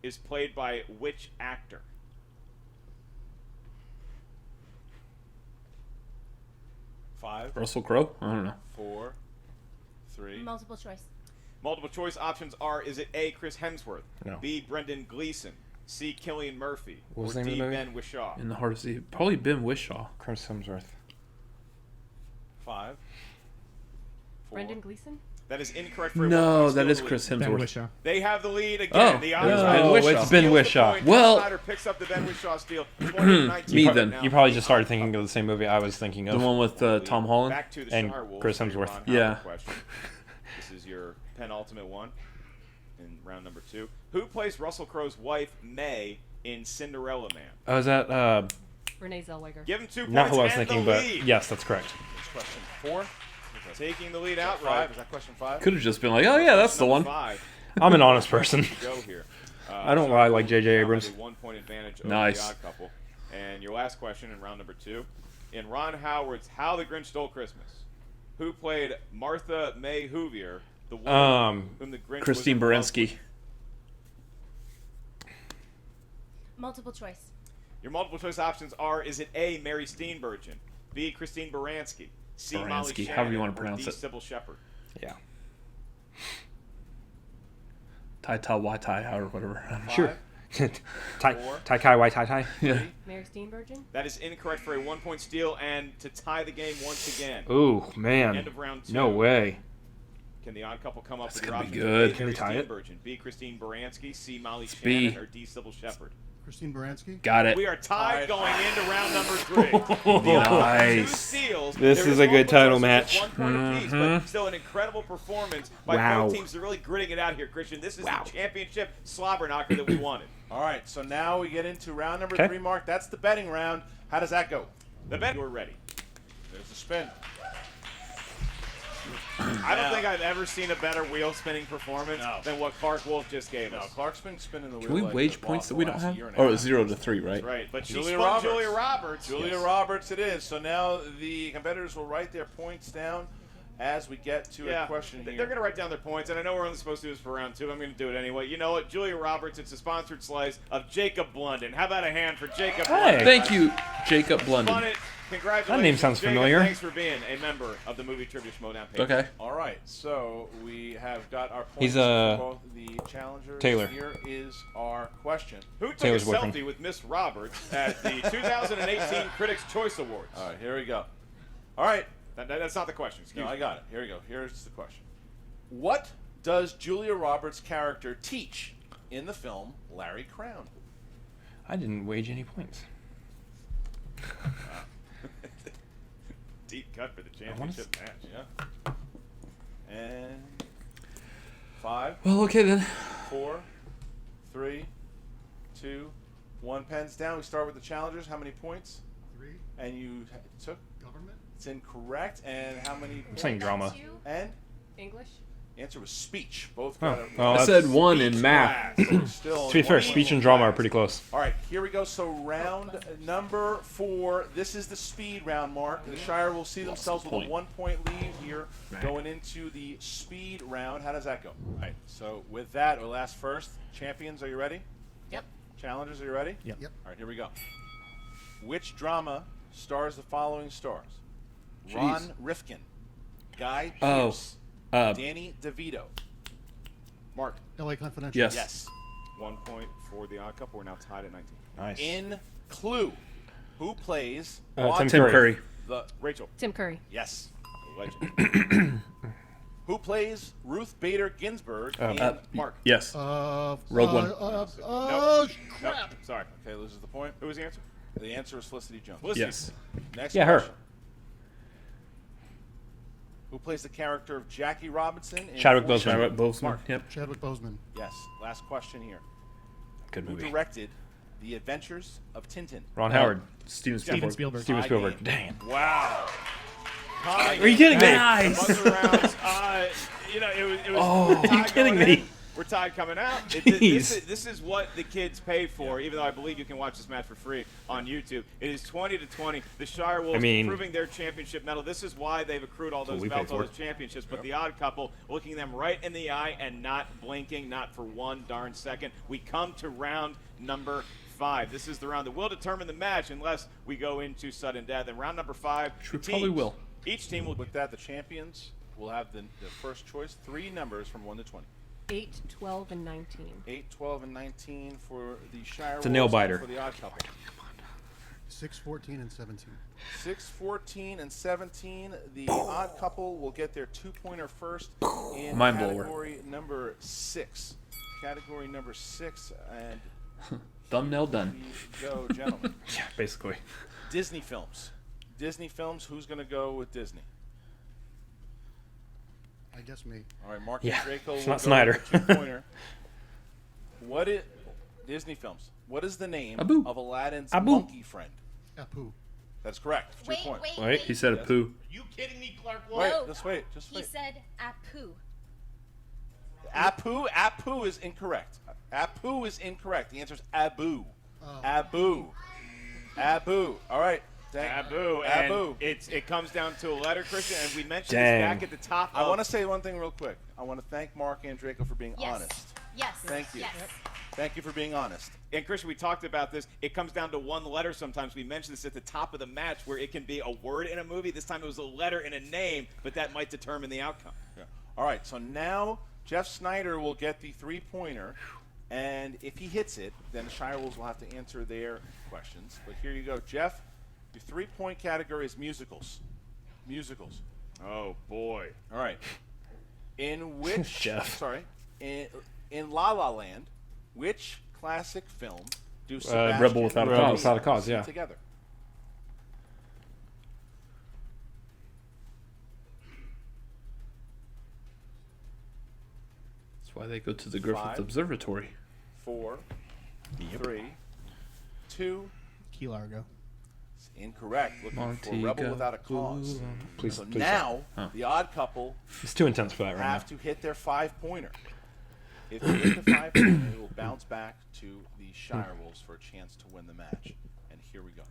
is played by which actor? Five, Russell Crowe. I don't know. 4, 3. Multiple choice. Multiple choice options are, is it A, Chris Hemsworth, No. B, Brendan Gleeson, C, Cillian Murphy, What was or the name D, of the movie? Ben Whishaw? In the Heart of the Sea. Probably Ben Whishaw. Chris Hemsworth. 5, 4. Brendan Gleeson? That is incorrect for No, everyone. that is Still Chris Ben Hemsworth. Whishaw. They have the lead again. Oh, the yeah. odds Ben are Whishaw. It's Ben steals the Whishaw. point. Well- Snyder picks up the Ben Whishaw steal. 20-19 Me right then. now. You probably just started thinking of the same movie I was thinking The of. one with Tom Holland. Back to the And Shirewolves Chris for your Hemsworth. Ron Howard Yeah. question. This is your penultimate one in round number 2. Who plays Russell Crowe's wife, May, in Cinderella Man? Oh, is that Renee Zellweger. Give him 2 points not who I was and thinking, the but lead. yes, that's correct. It's question 4. Taking the lead 5. outright. Is that question 5? Could have just been like, oh yeah, that's the Number one. 5. I'm an honest person. Go here. I don't lie like J.J. Now have Abrams. a 1 point advantage over Nice. the odd couple. And your last question in round number 2. In Ron Howard's How the Grinch Stole Christmas, who played Martha May Whovier, the woman whom the Grinch Christine was in love Baranski. with? Multiple choice. Your multiple choice options are, is it A, Mary Steenburgen, B, Christine Baranski, C, Molly Baranski, Shannon, however you wanna or pronounce D, it. Sybil Shepherd? Yeah. Tai Ta Wai Tai or whatever. Sure. Tai Four. Kai Wai Tai Tai. Yeah. Mary Steenburgen? That is incorrect for a 1 point steal and to tie the game once again. Ooh, man. End of round 2. No way. Can the odd couple come up That's with your gonna be options? good. A, Can we Mary tie it? Steenburgen, B, Christine Baranski, C, Molly B. Shannon, or D, Sybil Shepherd? Christine Baranski. Got it. We are tied going into round number 3. Nice. 2 steals. This There is a one good title person with match. 1 point apiece, but still an incredible performance by Wow. both teams. They're really gritting it out here, Christian. This is the championship slobber knocker that we wanted. All right, so now we get into round number Okay. 3, Mark. That's the betting round. How does that go? The bet, we're ready. There's the spin. I don't think I've ever seen a better wheel spinning performance than what Clark Wolf just gave us. Clark's been spinning the wheel. Can we like wage the points boss that we the don't last have? year and a Or half. 0 to 3, right? Right, but she Julia spun Roberts. Julia Roberts. Julia Roberts it is. So now the competitors will write their points down as we get to a question here. They're going to write down their points, and I know we're only supposed to do this for round 2. I'm going to do it anyway. You know what? Julia Roberts, it's a sponsored slice of Jacob Blunden. How about a hand for Jacob Blunden? Thank you, Jacob Spun Blunden. it. Congratulations. That name sounds Jacob, familiar. Thanks for being a member of the Movie Trivia Schmoedown page. Okay. All right, so we have got our points He's, for both the challengers. Taylor. Here is our question. Who took Taylor's a boyfriend. selfie with Miss Roberts at the 2018 Critics' Choice Awards? All right, here we go. All right. That's not the question. Excuse No, me. I got it. Here we go. Here's the question. What does Julia Roberts' character teach in the film Larry Crowne? I didn't wage any points. Deep cut for the championship match. Yeah. And 5. Well, okay then. 4, 3, 2, 1. Pens down. We start with the challengers. How many points? 3. And you took? Government. It's incorrect. And how many I'm points? saying drama. And? English? Answer was speech. Both got it. well, I said 1 in math. Still To be fair, one speech and point. drama are pretty close. All right, here we go. So round number 4. This is the speed round, Mark. The Shire will see themselves with a 1-point lead here going into the speed round. How does that go? All right, so with that, we'll ask first. Champions, are you ready? Yep. Challengers, are you ready? Yep. Yep. All right, here we go. Which drama stars the following stars? Ron Rifkin, Guy Pearce, Danny DeVito. Mark. L.A. Confidential. Yes. Yes. 1 point for the odd couple. We're now tied at 19. Nice. In Clue, who plays Tim Tim Curry. Curry. the Rachel. Tim Curry. Yes. Legend. Who plays Ruth Bader Ginsburg in Mark. Yes. Rogue One. Nope. Sorry. Okay, loses the point. Who was the answer? The answer is Felicity Jones. Felicity. Yes. Next Yeah, her. question. Who plays the character of Jackie Robinson in Chadwick Four- Boseman. Chadwick Boseman. Mark. Yep. Chadwick Boseman. Yes. Last question here. Good Who movie. directed The Adventures of Tintin? Ron Howard. Steven Steven Spielberg. Spielberg. Steven I Spielberg. mean- Dang. Wow. Are you kidding me? Nice. Buzzer rounds. It was Oh, we're tied are you kidding going me? in. We're tied coming out. Jeez. This is what the kids pay for, even though I believe you can watch this match for free on YouTube. It is 20-20. The Shire Wolves proving their championship medal. This is why they've accrued all those we belts, paid all for those championships. But the odd couple, looking them right in the eye and not blinking, not for one darn second. We come to round number 5. This is the round that will determine the match unless we go into sudden death. And round number 5, Which the we probably teams, will. Each team will. With that, the champions will have the first choice. 3 numbers from 1 to 20. 8, 12, and 19. 8, 12, and 19 for the Shire It's a nail Wolves and biter. for the odd couple. 6, 14, and 17. 6, 14, and 17. The odd couple will get their 2-pointer first in Mind blower. category number 6. Category number 6, and Thumbnail done. we go, gentlemen. Yeah, basically. Disney films. Disney films. Who's going to go with Disney? I guess me. All right, Mark Yeah, and Draco it's will not go Snyder. with the 2-pointer. What is Disney films? What is the name Abu. of Aladdin's Abu. monkey friend? Apu. That's correct. 2 points. Wait, He said a poo. You kidding me, Clark? Wait, No. just wait. Just He wait. said Apu. Apu is incorrect. Apu is incorrect. The answer is Abu. Abu. Abu. All right. Abu. Abu. And it comes down to a letter, Christian, and we mentioned Dang. this back at the top. I want to say one thing real quick. I want to thank Mark and Draco for being Yes. honest. Yes. Thank you. Yes. Thank you for being honest. And Christian, we talked about this. It comes down to one letter sometimes. We mentioned this at the top of the match where it can be a word in a movie. This time it was a letter in a name, but that might determine the outcome. Yeah. All right. So now Jeff Snyder will get the 3-pointer. And if he hits it, then the Shire Wolves will have to answer their questions. But here you go. Jeff, your 3-point category is musicals. Musicals. Oh, boy. All right. In which Jeff. Sorry. In La La Land, which classic film do Sebastian Rebel Without a Cause. Without a Cause, yeah. Together. That's why they go to the Griffith 5, Observatory. 4, 3, 2. Key Largo. Incorrect. Looking for Rebel Without a Cause. Please, So please now, the odd couple It's too intense for that right have now. to hit their 5-pointer. If they hit the 5-pointer, they will bounce back to the Shirewolves for a chance to win the match. And here we go.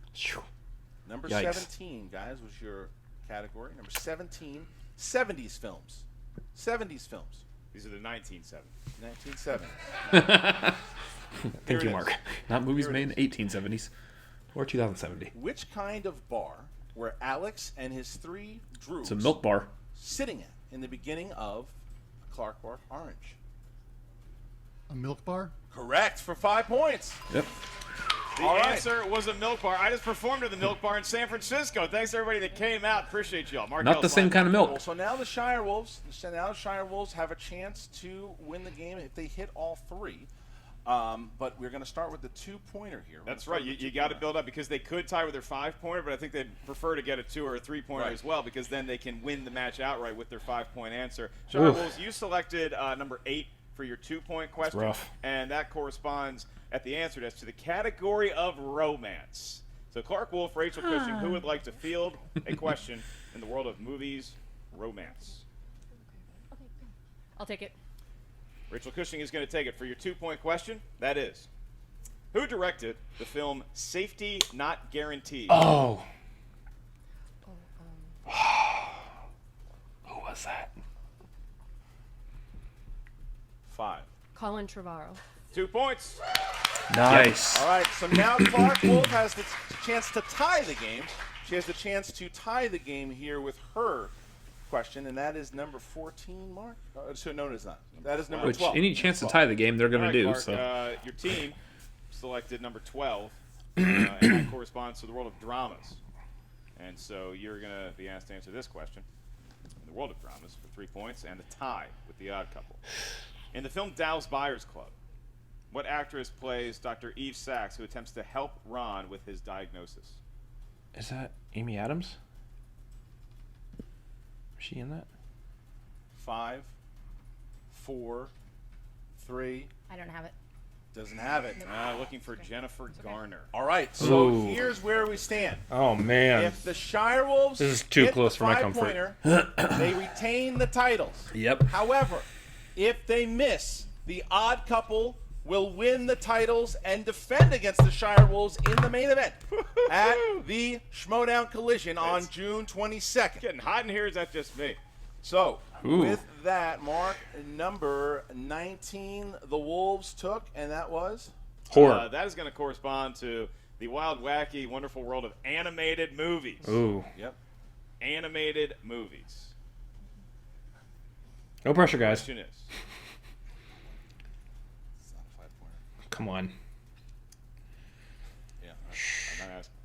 Number Yikes. 17, guys, was your category. Number 17, 70s films. 70s films. These are the 1970s. 1970s. Thank you, Mark. Not movies made in the 1870s. Or 2070. Which kind of bar were Alex and his 3 droogs It's a milk bar. sitting at in the beginning of Clark Bark Orange? A milk bar? Correct for 5 points. Yep. The All right. answer was a milk bar. I just performed at the milk bar in San Francisco. Thanks to everybody that came out. Appreciate y'all. Mark Not the same kind of milk. So now the Shirewolves have a chance to win the game if they hit all 3. But we're going to start with the 2-pointer here. That's right. You got to build up because they could tie with their 5-pointer, but I think they'd prefer to get a 2 or a 3-pointer Right. as well because then they can win the match outright with their 5-point answer. Shirewolves, you selected number 8 for your 2-point question. rough. And that corresponds at the answer desk to the category of romance. So Clark Wolf, Rachel Cushing, who would like to field a question in the world of movies, romance? I'll take it. Rachel Cushing is going to take it for your 2-point question. That is, who directed the film Safety Not Guaranteed? Oh. Who was that? 5. Colin Trevorrow. 2 points. Nice. All right, so now Clark Wolf has the chance to tie the game. She has the chance to tie the game here with her question, and that is number 14, Mark? So no, it's not. That is number Which 12. any chance to tie the game, they're going All to right, do. Clark, So your team selected number 12, and that corresponds to the world of dramas. And so you're going to be asked to answer this question in the world of dramas for 3 points and a tie with the odd couple. In the film Dallas Buyers Club, what actress plays Dr. Eve Sachs, who attempts to help Ron with his diagnosis? Is that Amy Adams? Is she in that? 5, 4, 3. I don't have it. Doesn't have it. Looking for Jennifer Garner. All right, so Ooh. here's where we stand. Oh, man. If the Shirewolves This is too hit close the for my comfort. 5-pointer, they retain the titles. Yep. However, if they miss, the odd couple will win the titles and defend against the Shirewolves in the main event at the Schmoedown Collision on June 22nd. Getting hot in here, is that just me? So, Ooh. with that, Mark, number 19, the Wolves took, and that was? Horror. That is going to correspond to the wild, wacky, wonderful world of animated movies. Ooh. Yep. Animated movies. No pressure, guys. Question is, It's not a 5-pointer. Come on. Yeah. I'm not asking.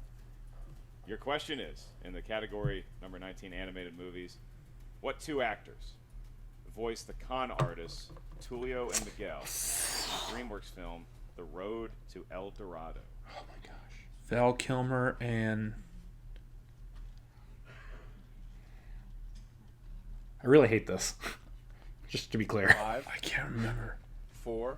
Your question is, in the category number 19, animated movies, what 2 actors voiced the con artists Tulio and Miguel in the DreamWorks film The Road to El Dorado? Oh, my gosh. Val Kilmer and I really hate this. Just to be clear. 5, I can't remember. 4,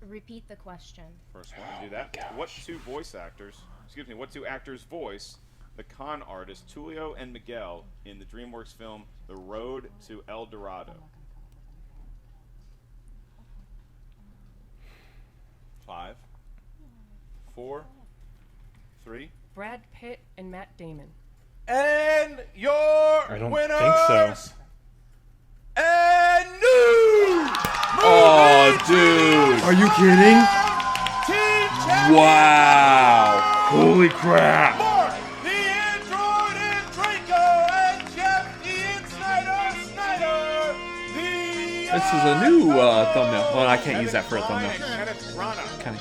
Repeat the question. First one to do that. What 2 actors voice the con artists Tulio and Miguel in the DreamWorks film The Road to El Dorado? 5, 4, 3. Brad Pitt and Matt Damon. And your I don't winners think so. and new Oh, dude. Are you kidding? team champion Wow. Holy crap. Mark, the Android and Draco, and Jeff Ian Snyder. This is a new thumbnail. Well, I can't use that for a thumbnail. Kenneth Branagh. Kenny.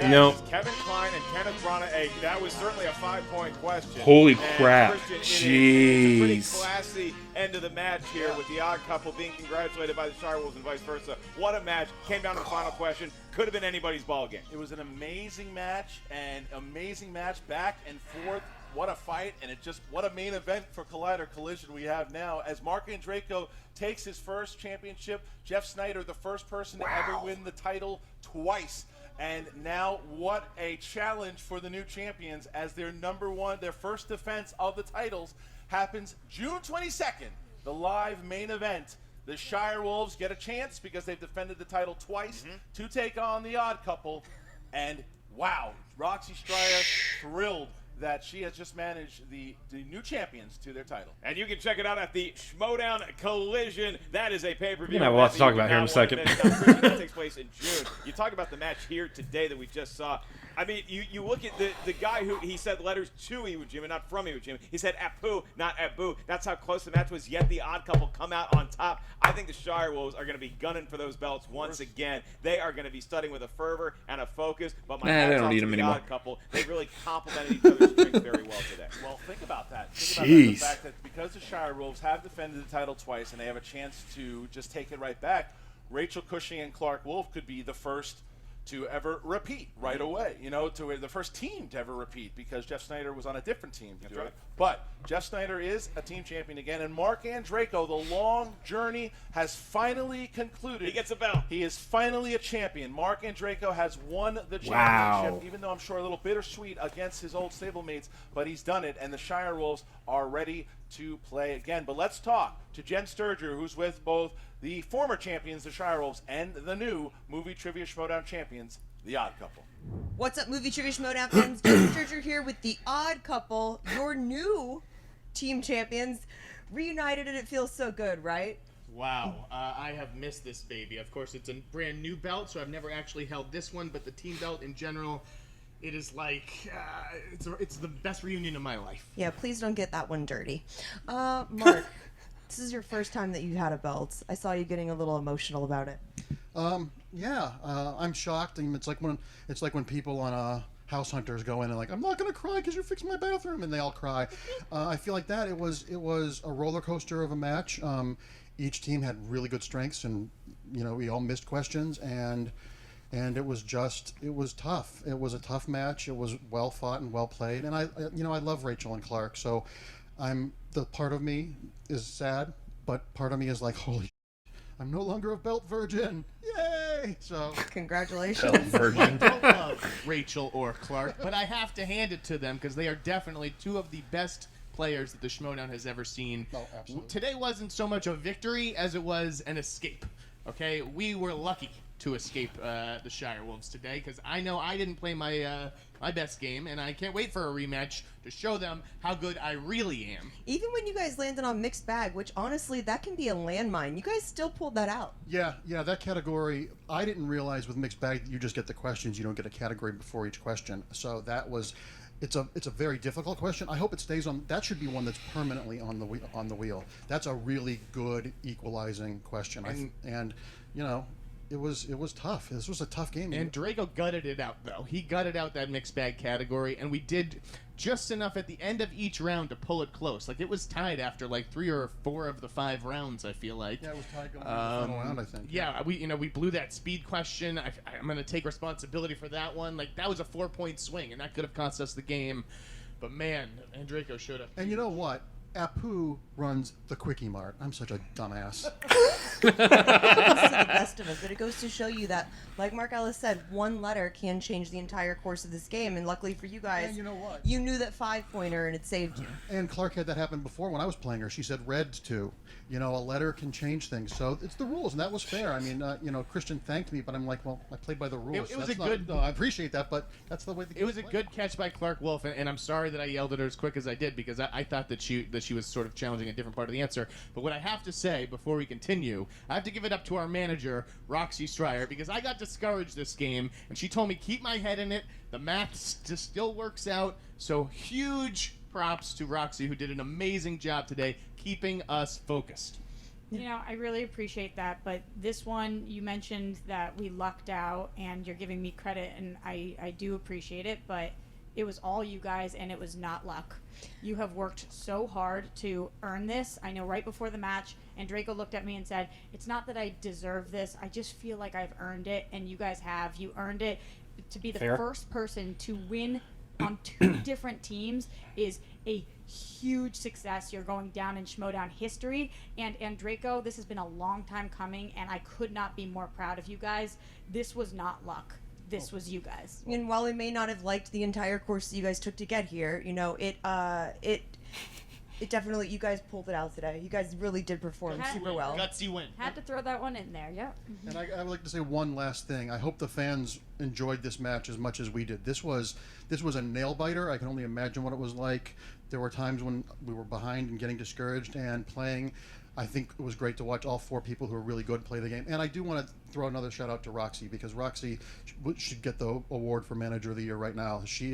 No. Kevin Klein and Kenneth Brana. That was certainly a 5-point question. Holy And crap. Christian, it's a pretty Jeez. classy end of the match here with the odd couple being congratulated by the Shirewolves and vice versa. What a match. Came down to the final question. Could have been anybody's ball game. It was an amazing match, back and forth. What a fight, and what a main event for Collider Collision we have now. As Mark Andreyko takes his first championship, Jeff Snyder, the first person to ever win the title twice. And now what a challenge for the new champions as their first defense of the titles happens June 22nd, the live main event. The Shirewolves get a chance because they've defended the title twice to take on the odd couple. And wow, Roxy Stryer thrilled that she has just managed the new champions to their title. And you can check it out at the Schmoedown Collision. That is a pay-per-view. We're gonna have a lot to talk about here in a second. That takes place in June. You talk about the match here today that we just saw. I mean, you look at the guy who he said letters to Iwo Jima, not from Iwo Jima. He said Apu, not Abu. That's how close the match was, yet the odd couple come out on top. I think the Shirewolves are going to be gunning for those belts once again. They are going to be studying with a fervor and a focus. But my they hat's don't off need to them the anymore. odd couple. They really complemented each other's strengths very well today. Well, think about that. Jeez. The fact that because the Shirewolves have defended the title twice and they have a chance to just take it right back, Rachel Cushing and Clark Wolf could be the first to ever repeat right away, to the first team to ever repeat, because Jeff Snyder was on a different team to do it. But Jeff Snyder is a team champion again, and Mark Andreyko, the long journey has finally concluded. He gets a belt. He is finally a champion. Mark Andreyko has won the championship, Wow. even though I'm sure a little bittersweet against his old stablemates, but he's done it, and the Shirewolves are ready to play again. But let's talk to Jen Sturger, who's with both the former champions, the Shirewolves, and the new Movie Trivia Schmoedown champions, the Odd Couple. What's up, Movie Trivia Schmoedown fans? Jen Sturger here with the Odd Couple, your new team champions. Reunited, and it feels so good, right? Wow, I have missed this baby. Of course, it's a brand new belt, so I've never actually held this one, but the team belt in general, it is like, it's the best reunion of my life. Yeah, please don't get that one dirty. Mark, this is your first time that you had a belt. I saw you getting a little emotional about it. I'm shocked. I mean, it's like when people on House Hunters go in and like, I'm not gonna cry because you fixed my bathroom, and they all cry. I feel like that. It was a roller coaster of a match. Each team had really good strengths, and we all missed questions, and it was tough. It was a tough match. It was well fought and well played, and I love Rachel and Clark, so the part of me is sad, but part of me is like, holy, I'm no longer a belt virgin. Yay! So congratulations. Virgin. I don't love Rachel or Clark, but I have to hand it to them because they are definitely two of the best players that the Schmoedown has ever seen. Oh, absolutely. Today wasn't so much a victory as it was an escape. Okay, we were lucky to escape the Shirewolves today because I know I didn't play my my best game, and I can't wait for a rematch to show them how good I really am. Even when you guys landed on mixed bag, which honestly, that can be a landmine, you guys still pulled that out. Yeah, that category, I didn't realize with mixed bag that you just get the questions, you don't get a category before each question. So it's a very difficult question. I hope it stays on. That should be one that's permanently on the wheel. That's a really good equalizing question. It was tough. This was a tough game. And Drago gutted it out, though. He gutted out that mixed bag category, and we did just enough at the end of each round to pull it close. Like, it was tied after, 3 or 4 of the 5 rounds, I feel like. Yeah, it was tied going into the final round, I think. Yeah, we blew that speed question. I'm going to take responsibility for that one. That was a 4-point swing, and that could have cost us the game. But, man, Draco showed up. And you know what? Apu runs the Quickie Mart. I'm such a dumbass. It happens to the best of us, but it goes to show you that, like Mark Ellis said, one letter can change the entire course of this game, and luckily for you guys, And you know what? you knew that 5-pointer, and it saved you. And Clark had that happen before when I was playing her. She said red too. A letter can change things. So it's the rules, and that was fair. I mean, Christian thanked me, but I'm like, well, I played by the rules. It was That's a good. No, I appreciate that, but that's the way. It was a good catch by Clark Wolf, and I'm sorry that I yelled at her as quick as I did because I thought that she was sort of challenging a different part of the answer. But what I have to say before we continue, I have to give it up to our manager, Roxy Stryer, because I got discouraged this game, and she told me keep my head in it. The math still works out. So huge props to Roxy, who did an amazing job today keeping us focused. You know, I really appreciate that, but this one, you mentioned that we lucked out, and you're giving me credit, and I do appreciate it, but it was all you guys, and it was not luck. You have worked so hard to earn this. I know right before the match, and Draco looked at me and said, it's not that I deserve this, I just feel like I've earned it, and you guys have. You earned it. To be the first person to win on 2 different teams is a huge success. You're going down in Schmoedown history, and Draco, this has been a long time coming, and I could not be more proud of you guys. This was not luck. This was you guys. And while we may not have liked the entire course that you guys took to get here, you know, it definitely, you guys pulled it out today. You guys really did perform super well. Gutsy win. Had to throw that one in there, yep. And I would like to say one last thing. I hope the fans enjoyed this match as much as we did. This was a nail biter. I can only imagine what it was like. There were times when we were behind and getting discouraged and playing. I think it was great to watch all 4 people who are really good play the game. And I do want to throw another shout out to Roxy, because Roxy should get the award for Manager of the Year right now. She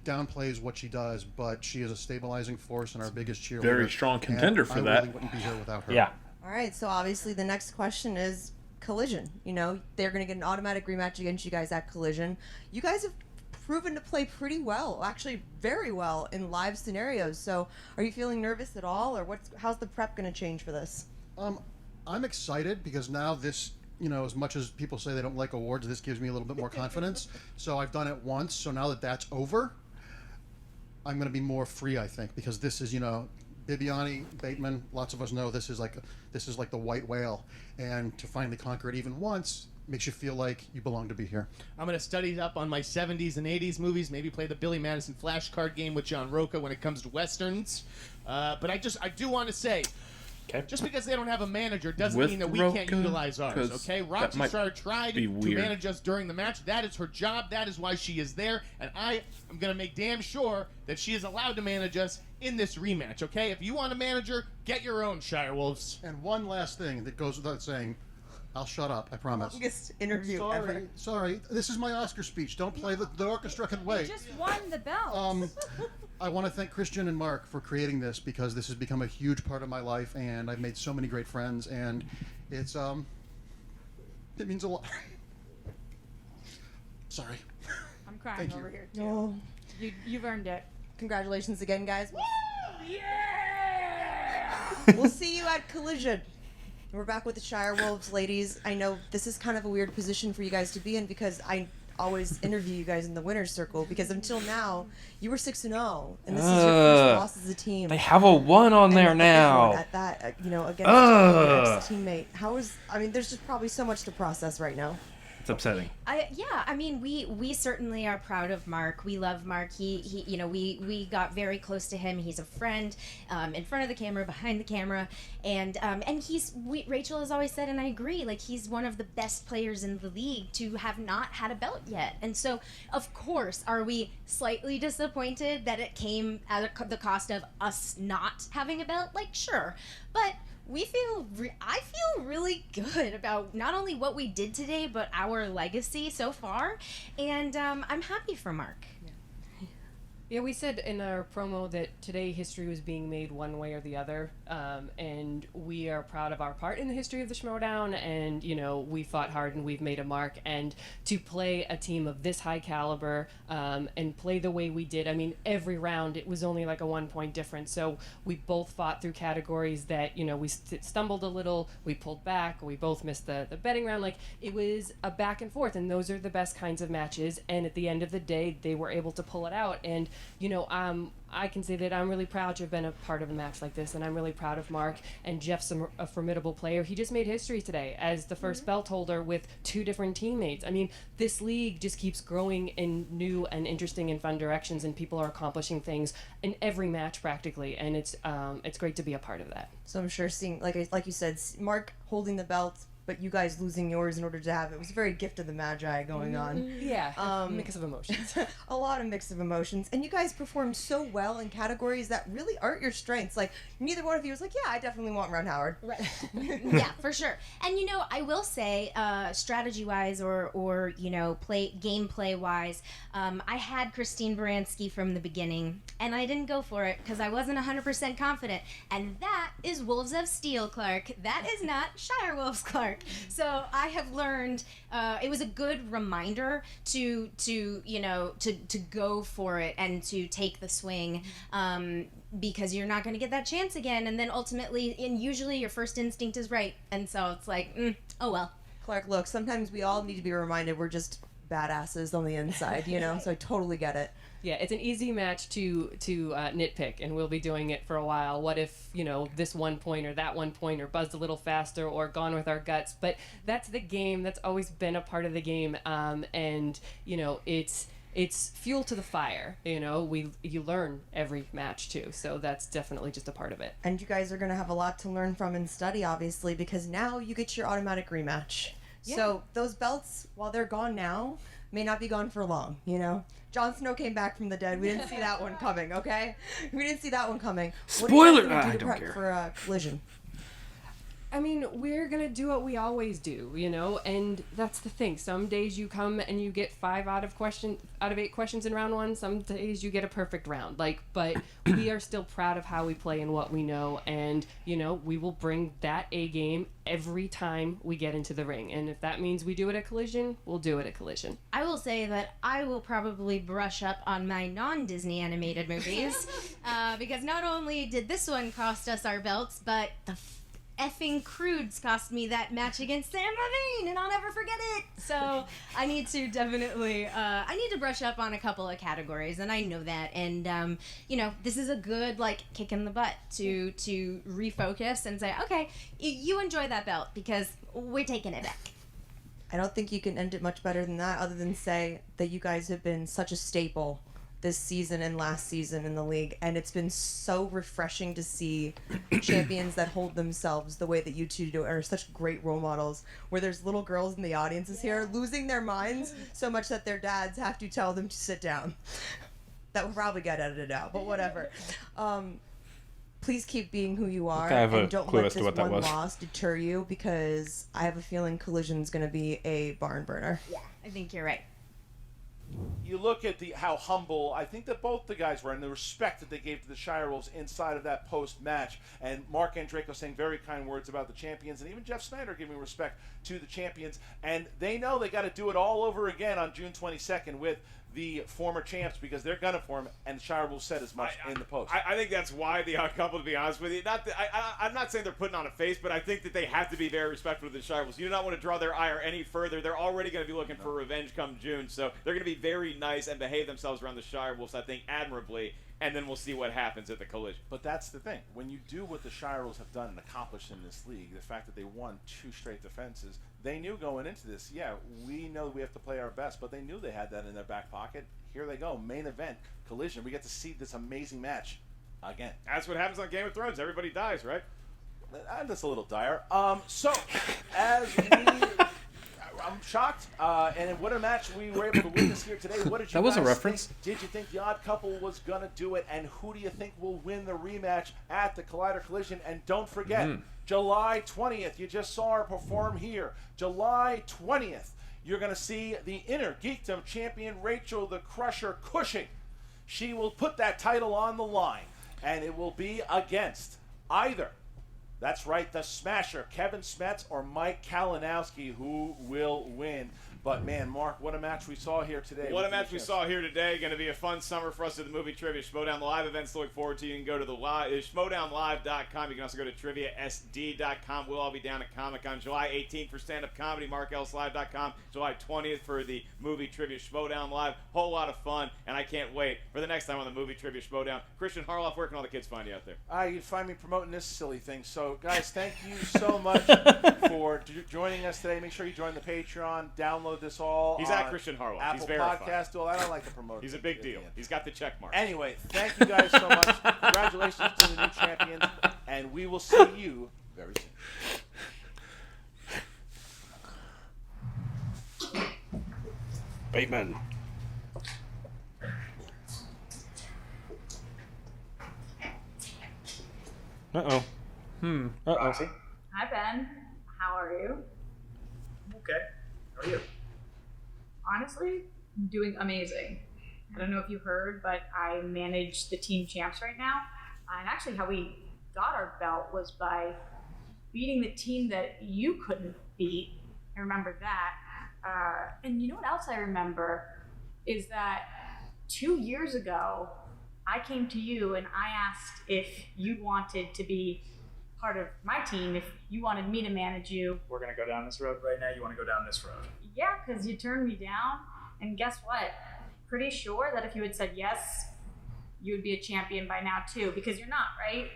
downplays what she does, but she is a stabilizing force and our biggest cheerleader. Very strong contender for that. I really wouldn't be here without her. Yeah. All right, so obviously the next question is Collision. You know, they're going to get an automatic rematch against you guys at Collision. You guys have proven to play pretty well, actually very well in live scenarios. So are you feeling nervous at all, or how's the prep going to change for this? I'm excited because now this, you know, as much as people say they don't like awards, this gives me a little bit more confidence. So I've done it once, so now that that's over, I'm going to be more free, I think, because this is, you know, Bibiani, Bateman, lots of us know this is like the white whale, and to finally conquer it even once makes you feel like you belong to be here. I'm going to study up on my 70s and 80s movies, maybe play the Billy Madison flashcard game with John Roca when it comes to Westerns. But I do want to say, just because they don't have a manager doesn't mean that we can't utilize ours, okay? Roxy tried to manage us during the match. That is her job. That is why she is there. And I am going to make damn sure that she is allowed to manage us in this rematch, okay? If you want a manager, get your own, Shirewolves. And one last thing that goes without saying, I'll shut up, I promise. Longest interview ever. Sorry, this is my Oscar speech. Don't play the orchestra can wait. You just won the belt. I want to thank Christian and Mark for creating this, because this has become a huge part of my life, and I've made so many great friends, and it's it means a lot. Sorry. I'm crying Thank over you. here too. Oh. You've earned it. Congratulations again, guys. Yeah! We'll see you at Collision. We're back with the Shirewolves, ladies. I know this is kind of a weird position for you guys to be in, because I always interview you guys in the winner's circle, because until now you were 6-0, and this is your first loss as a team. They have a 1 on there now. At that, you know, against your ex-teammate. There's just probably so much to process right now. It's upsetting. I mean, we certainly are proud of Mark. We love Mark. He you know, we got very close to him. He's a friend, in front of the camera, behind the camera, and Rachel has always said, and I agree, like, he's one of the best players in the league to have not had a belt yet. And so, of course, are we slightly disappointed that it came at the cost of us not having a belt? Like, sure, but I feel really good about not only what we did today, but our legacy so far, and I'm happy for Mark. Yeah, we said in our promo that today history was being made one way or the other, and we are proud of our part in the history of the Schmoedown, and, you know, we fought hard and we've made a mark, and to play a team of this high caliber and play the way we did, I mean, every round it was only like a 1-point difference, so we both fought through categories that, you know, we stumbled a little, we pulled back, we both missed the betting round, like, it was a back and forth, and those are the best kinds of matches, and at the end of the day, they were able to pull it out, and you know, I can say that I'm really proud to have been a part of a match like this, and I'm really proud of Mark, and Jeff's a formidable player. He just made history today as the first belt holder with 2 different teammates. I mean, this league just keeps growing in new and interesting and fun directions, and people are accomplishing things in every match practically, and it's great to be a part of that. So I'm sure seeing, like you said, Mark holding the belt but you guys losing yours in order to have it was a very gift of the Magi going on. Yeah, mix of emotions. A lot of mix of emotions. And you guys performed so well in categories that really aren't your strengths. Like, neither one of you was like, yeah, I definitely want Ron Howard. Right. Yeah, for sure. And, I will say, strategy-wise or gameplay-wise, I had Christine Baranski from the beginning, and I didn't go for it because I wasn't 100% confident. And that is Wolves of Steel Clark. That is not Shirewolves Clark. So I have learned, it was a good reminder to go for it and to take the swing, because you're not going to get that chance again. And then ultimately, and usually your first instinct is right. And so it's like, oh well. Clark, look, sometimes we all need to be reminded we're just badasses on the inside, so I totally get it. Yeah, it's an easy match to nitpick, and we'll be doing it for a while. What if, this one point or that one point or buzzed a little faster or gone with our guts? But that's the game. That's always been a part of the game. And, it's fuel to the fire. You learn every match, too. So that's definitely just a part of it. And you guys are going to have a lot to learn from and study, obviously, because now you get your automatic rematch. Yeah. So those belts, while they're gone now, may not be gone for long, Jon Snow came back from the dead. We didn't see that one coming, okay? We didn't see that one coming. Spoiler! What are you I do to don't prep care. for Collision? I mean, we're going to do what we always do, and that's the thing. Some days you come and you get 5 out of 8 questions in round 1. Some days you get a perfect round. But we are still proud of how we play and what we know, and, we will bring that A game every time we get into the ring. And if that means we do it at Collision, we'll do it at Collision. I will say that I will probably brush up on my non-Disney animated movies, because not only did this one cost us our belts, but the effing Crudes cost me that match against Sam Levine, and I'll never forget it. So I need to definitely, brush up on a couple of categories, and I know that. And this is a good kick in the butt to refocus and say, okay, you enjoy that belt because we're taking it back. I don't think you can end it much better than that, other than say that you guys have been such a staple this season and last season in the league, and it's been so refreshing to see champions that hold themselves the way that you two do are such great role models, where there's little girls in the audiences here losing their minds so much that their dads have to tell them to sit down. That will probably get edited out, but whatever. Please keep being who you are, and don't let this one loss deter you, because I have a feeling Collision's going to be a barn burner. Yeah, I think you're right. You look at how humble I think that both the guys were, and the respect that they gave to the Shirewolves inside of that post-match, and Mark Andreyko saying very kind words about the champions, and even Jeff Snyder giving respect to the champions, and they know they got to do it all over again on June 22nd with the former champs, because they're gonna form, and the Shirewolves said as much in the post. I think that's why the Odd Couple, to be honest with you, I'm not saying they're putting on a face, but I think that they have to be very respectful of the Shirewolves. You do not want to draw their ire any further. They're already going to be looking for revenge come June, so they're going to be very nice and behave themselves around the Shirewolves, I think, admirably, and then we'll see what happens at the Collision. But that's the thing. When you do what the Shirewolves have done and accomplished in this league, the fact that they won 2 straight defenses, they knew going into this, yeah, we know we have to play our best, but they knew they had that in their back pocket. Here they go, main event, Collision. We get to see this amazing match again. That's what happens on Game of Thrones. Everybody dies, right? That's a little dire. So, I'm shocked, and what a match we were able to witness here today. What did you That was a guys reference. think? Did you think the Odd Couple was going to do it, and who do you think will win the rematch at the Collider Collision? And don't forget, July 20th, you just saw her perform here. July 20th, you're going to see the Inner Geekdom champion, Rachel the Crusher Cushing. She will put that title on the line, and it will be against either, that's right, the Smasher, Kevin Smets, or Mike Kalinowski, who will win. But, man, Mark, what a match we saw here today. What a match we saw here today. Going to be a fun summer for us at the Movie Trivia Schmoedown live events to look forward to. You can go to the schmoedownlive.com. You can also go to triviasd.com. We'll all be down at Comic-Con July 18th for stand-up comedy, markelslive.com. July 20th for the Movie Trivia Schmoedown live. Whole lot of fun, and I can't wait for the next time on the Movie Trivia Schmoedown. Christian Harloff, where can all the kids find you out there? You find me promoting this silly thing. So, guys, thank you so much for joining us today. Make sure you join the Patreon. Download this all. He's at Christian Harloff. Apple He's verified. Podcast. Well, I don't like to promote. He's a big deal. He's got the check mark. Anyway, thank you guys so much. Congratulations to the new champions, and we will see you very soon. Bateman. Uh-oh. Uh-oh. Roxy? Hi, Ben. How are you? I'm okay. How are you? Honestly, I'm doing amazing. I don't know if you heard, but I manage the team champs right now. And actually, how we got our belt was by beating the team that you couldn't beat. I remember that. And you know what else I remember? Is that 2 years ago, I came to you and I asked if you wanted to be part of my team, if you wanted me to manage you. We're gonna go down this road right now. You want to go down this road? Yeah, because you turned me down. And guess what? Pretty sure that if you had said yes, you would be a champion by now too, because you're not, right?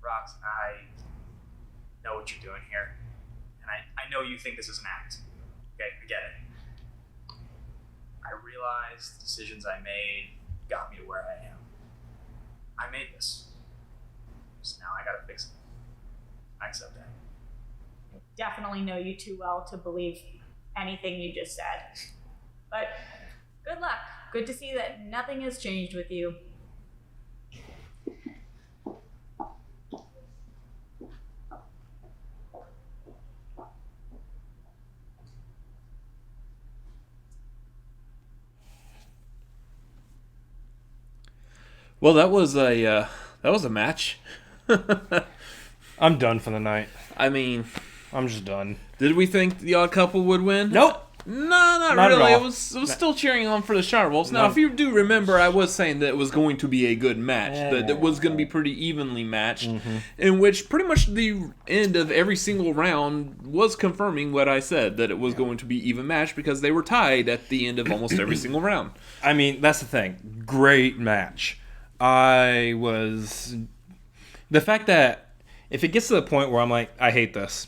Rox, I know what you're doing here. And I know you think this is an act. Okay, I get it. I realize the decisions I made got me to where I am. I made this. So now I gotta fix it. I accept that. I definitely know you too well to believe anything you just said. But good luck. Good to see that nothing has changed with you. Well, that was a match. I'm done for the night. I mean, I'm just done. Did we think the Odd Couple would win? Nope. No, not Not at really. all. It was still cheering on for the Shirewolves. Now, if you do remember, I was saying that it was going to be a good match. That it was going to be pretty evenly matched, in which pretty much the end of every single round was confirming what I said, that it was going to be even matched because they were tied at the end of almost every single round. I mean, that's the thing. Great match. The fact that if it gets to the point where I'm like, I hate this,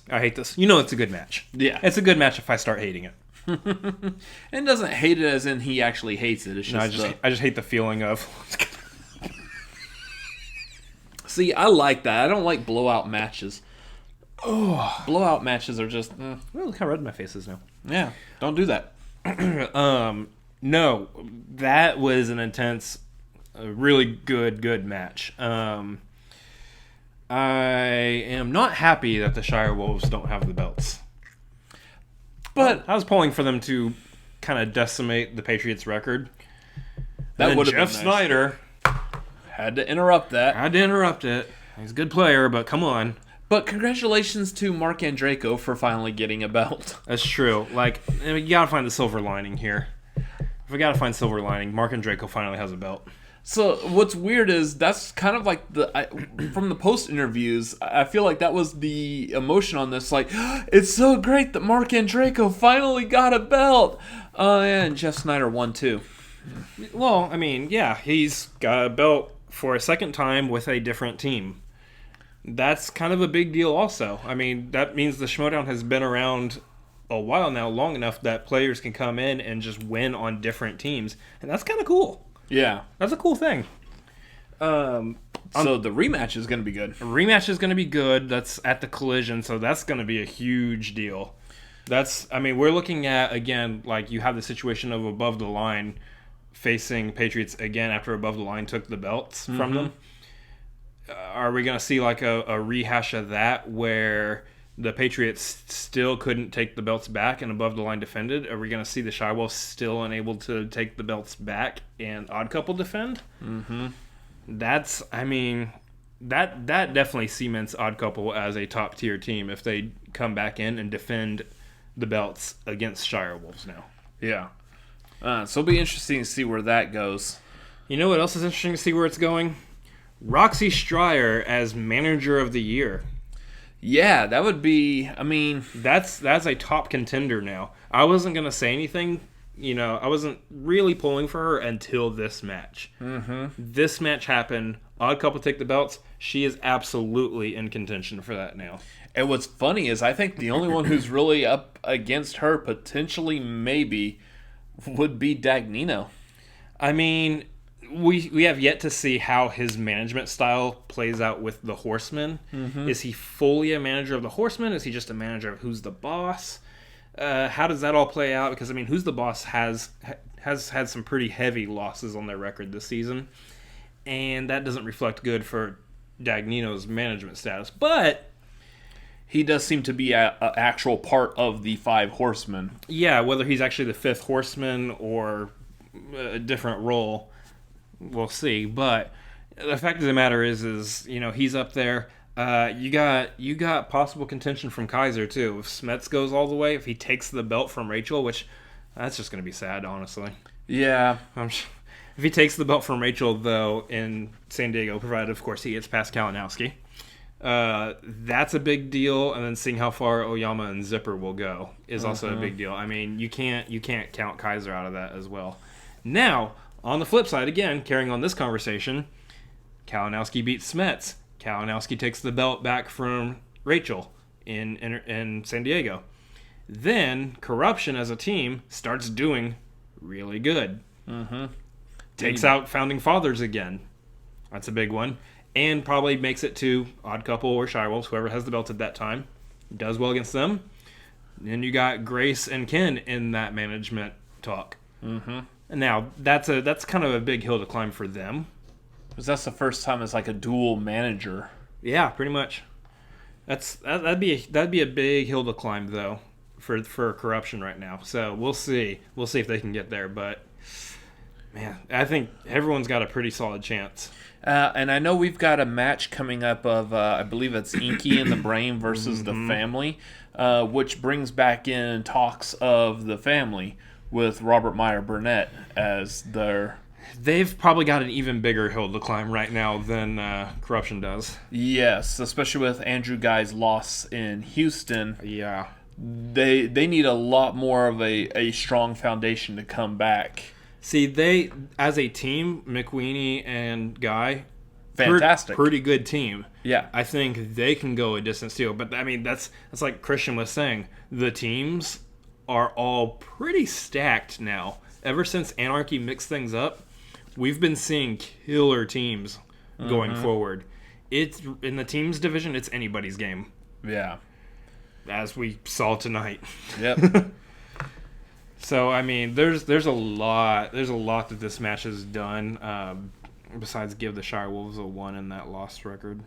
you know it's a good match. Yeah. It's a good match if I start hating it. And doesn't hate it as in he actually hates it. It's just I just hate the feeling of... See, I like that. I don't like blowout matches. Oh, blowout matches are just... Well, look how red my face is now. Yeah, don't do that. No, that was an intense... A really good match. I am not happy that the Shirewolves don't have the belts. But I was pulling for them to kind of decimate the Patriots' record. That would have Jeff been nice. Snyder had to interrupt that. He's a good player, but come on. But congratulations to Mark Andreyko for finally getting a belt. That's true. Like, you gotta find the silver lining here. If we gotta find silver lining, Mark Andreyko finally has a belt. So what's weird is that's kind of like from the post interviews, I feel like that was the emotion on this. Like, it's so great that Mark Andreyko finally got a belt. And Jeff Snyder won too. Well, I mean, yeah, he's got a belt for a second time with a different team. That's kind of a big deal also. I mean, that means the Schmoedown has been around a while now, long enough that players can come in and just win on different teams. And that's kind of cool. Yeah. That's a cool thing. So the rematch is going to be good. Rematch is going to be good. That's at the Collision, so that's going to be a huge deal. We're looking at, again, like you have the situation of Above the Line facing Patriots again after Above the Line took the belts from them. Are we going to see like a rehash of that where the Patriots still couldn't take the belts back and Above the Line defended? Are we going to see the Shirewolves still unable to take the belts back and Odd Couple defend? Mm-hmm. That definitely cements Odd Couple as a top tier team if they come back in and defend the belts against Shirewolves now. Yeah. So it'll be interesting to see where that goes. You know what else is interesting to see where it's going? Roxy Shire as Manager of the Year. Yeah, that would be, that's a top contender now. I wasn't going to say anything, I wasn't really pulling for her until this match. Mm-hmm. This match happened. Odd Couple take the belts. She is absolutely in contention for that now. And what's funny is I think the only one who's really up against her, potentially maybe, would be Dagnino. I mean, we have yet to see how his management style plays out with the Horsemen. Mm-hmm. Is he fully a manager of the Horsemen? Is he just a manager of who's the boss? How does that all play out? Because, I mean, Who's the Boss has had some pretty heavy losses on their record this season, and that doesn't reflect good for Dagnino's management status. But he does seem to be an actual part of the Five Horsemen. Yeah, whether he's actually the fifth horseman or a different role, we'll see. But the fact of the matter is he's up there. You got possible contention from Kaiser too. If Smets goes all the way, if he takes the belt from Rachel, which that's just going to be sad, honestly. Yeah. If he takes the belt from Rachel, though, in San Diego, provided, of course, he gets past Kalinowski, that's a big deal. And then seeing how far Oyama and Zipper will go is also a big deal. I mean, you can't count Kaiser out of that as well. Now, on the flip side, again, carrying on this conversation, Kalinowski beats Smets. Kalinowski takes the belt back from Rachel in San Diego. Then Corruption as a team starts doing really good. Takes out Founding Fathers again. That's a big one. And probably makes it to Odd Couple or Shirewolves, whoever has the belt at that time. Does well against them. Then you got Grace and Ken in that management talk. And now that's kind of a big hill to climb for them. Because that's the first time it's like a dual manager. Yeah, pretty much. That'd be a big hill to climb though for Corruption right now. So we'll see. We'll see if they can get there. But man, I think everyone's got a pretty solid chance. And I know we've got a match coming up of I believe it's Inky and the Brain versus the Family, which brings back in talks of the Family with Robert Meyer Burnett as their. They've probably got an even bigger hill to climb right now than Corruption does. Yes, especially with Andrew Guy's loss in Houston. Yeah. They need a lot more of a strong foundation to come back. See, they, as a team, McWeeny and Guy, fantastic. Pretty good team. Yeah. I think they can go a distance too. But, I mean, that's like Christian was saying. The teams are all pretty stacked now. Ever since Anarchy mixed things up, we've been seeing killer teams going forward. It's in the teams division, it's anybody's game. Yeah. As we saw tonight. Yep. So I mean, there's a lot that this match has done. Besides give the Shirewolves a 1 in that loss record.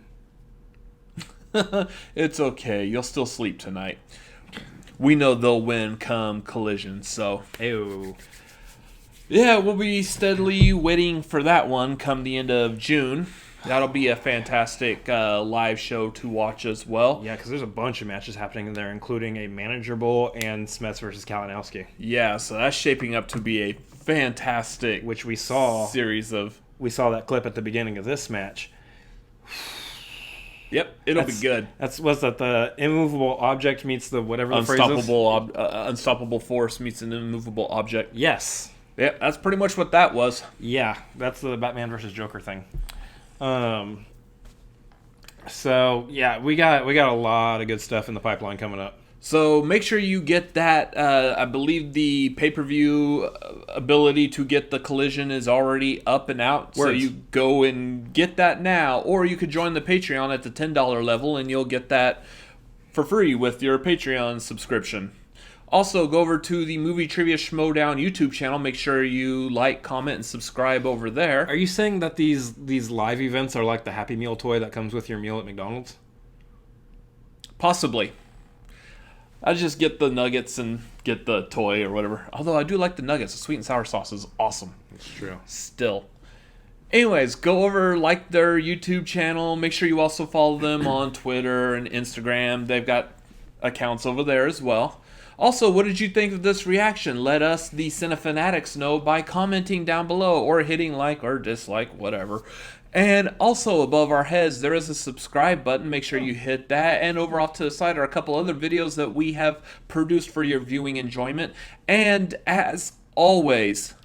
It's okay. You'll still sleep tonight. We know they'll win come Collision, so. Ew. Yeah, we'll be steadily waiting for that one come the end of June. That'll be a fantastic live show to watch as well. Yeah, because there's a bunch of matches happening in there, including a Manager Bowl and Smets versus Kalinowski. Yeah, so that's shaping up to be a fantastic which we saw series of. We saw that clip at the beginning of this match. Yep, it'll be good. Was that the immovable object meets the whatever the phrase is? Unstoppable force meets an immovable object. Yes. Yeah, that's pretty much what that was. Yeah, that's the Batman versus Joker thing. So yeah, we got a lot of good stuff in the pipeline coming up. So make sure you get that. I believe the pay-per-view ability to get the Collision is already up and out. So you go and get that now, or you could join the Patreon at the $10 level, and you'll get that for free with your Patreon subscription. Also, go over to the Movie Trivia Schmoedown YouTube channel. Make sure you like, comment, and subscribe over there. Are you saying that these live events are like the Happy Meal toy that comes with your meal at McDonald's? Possibly. I just get the nuggets and get the toy or whatever. Although I do like the nuggets. The sweet and sour sauce is awesome. That's true. Still. Anyways, go over, like their YouTube channel. Make sure you also follow them on Twitter and Instagram. They've got accounts over there as well. Also, what did you think of this reaction? Let us, the Cinefanatics, know by commenting down below or hitting like or dislike, whatever. And also, above our heads, there is a subscribe button. Make sure you hit that. And over off to the side are a couple other videos that we have produced for your viewing enjoyment. And as always,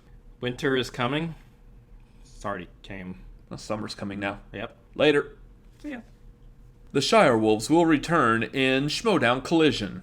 winter is coming. It's already came. Well, summer's coming now. Yep. Later. See ya. The Shirewolves will return in Schmoedown Collision.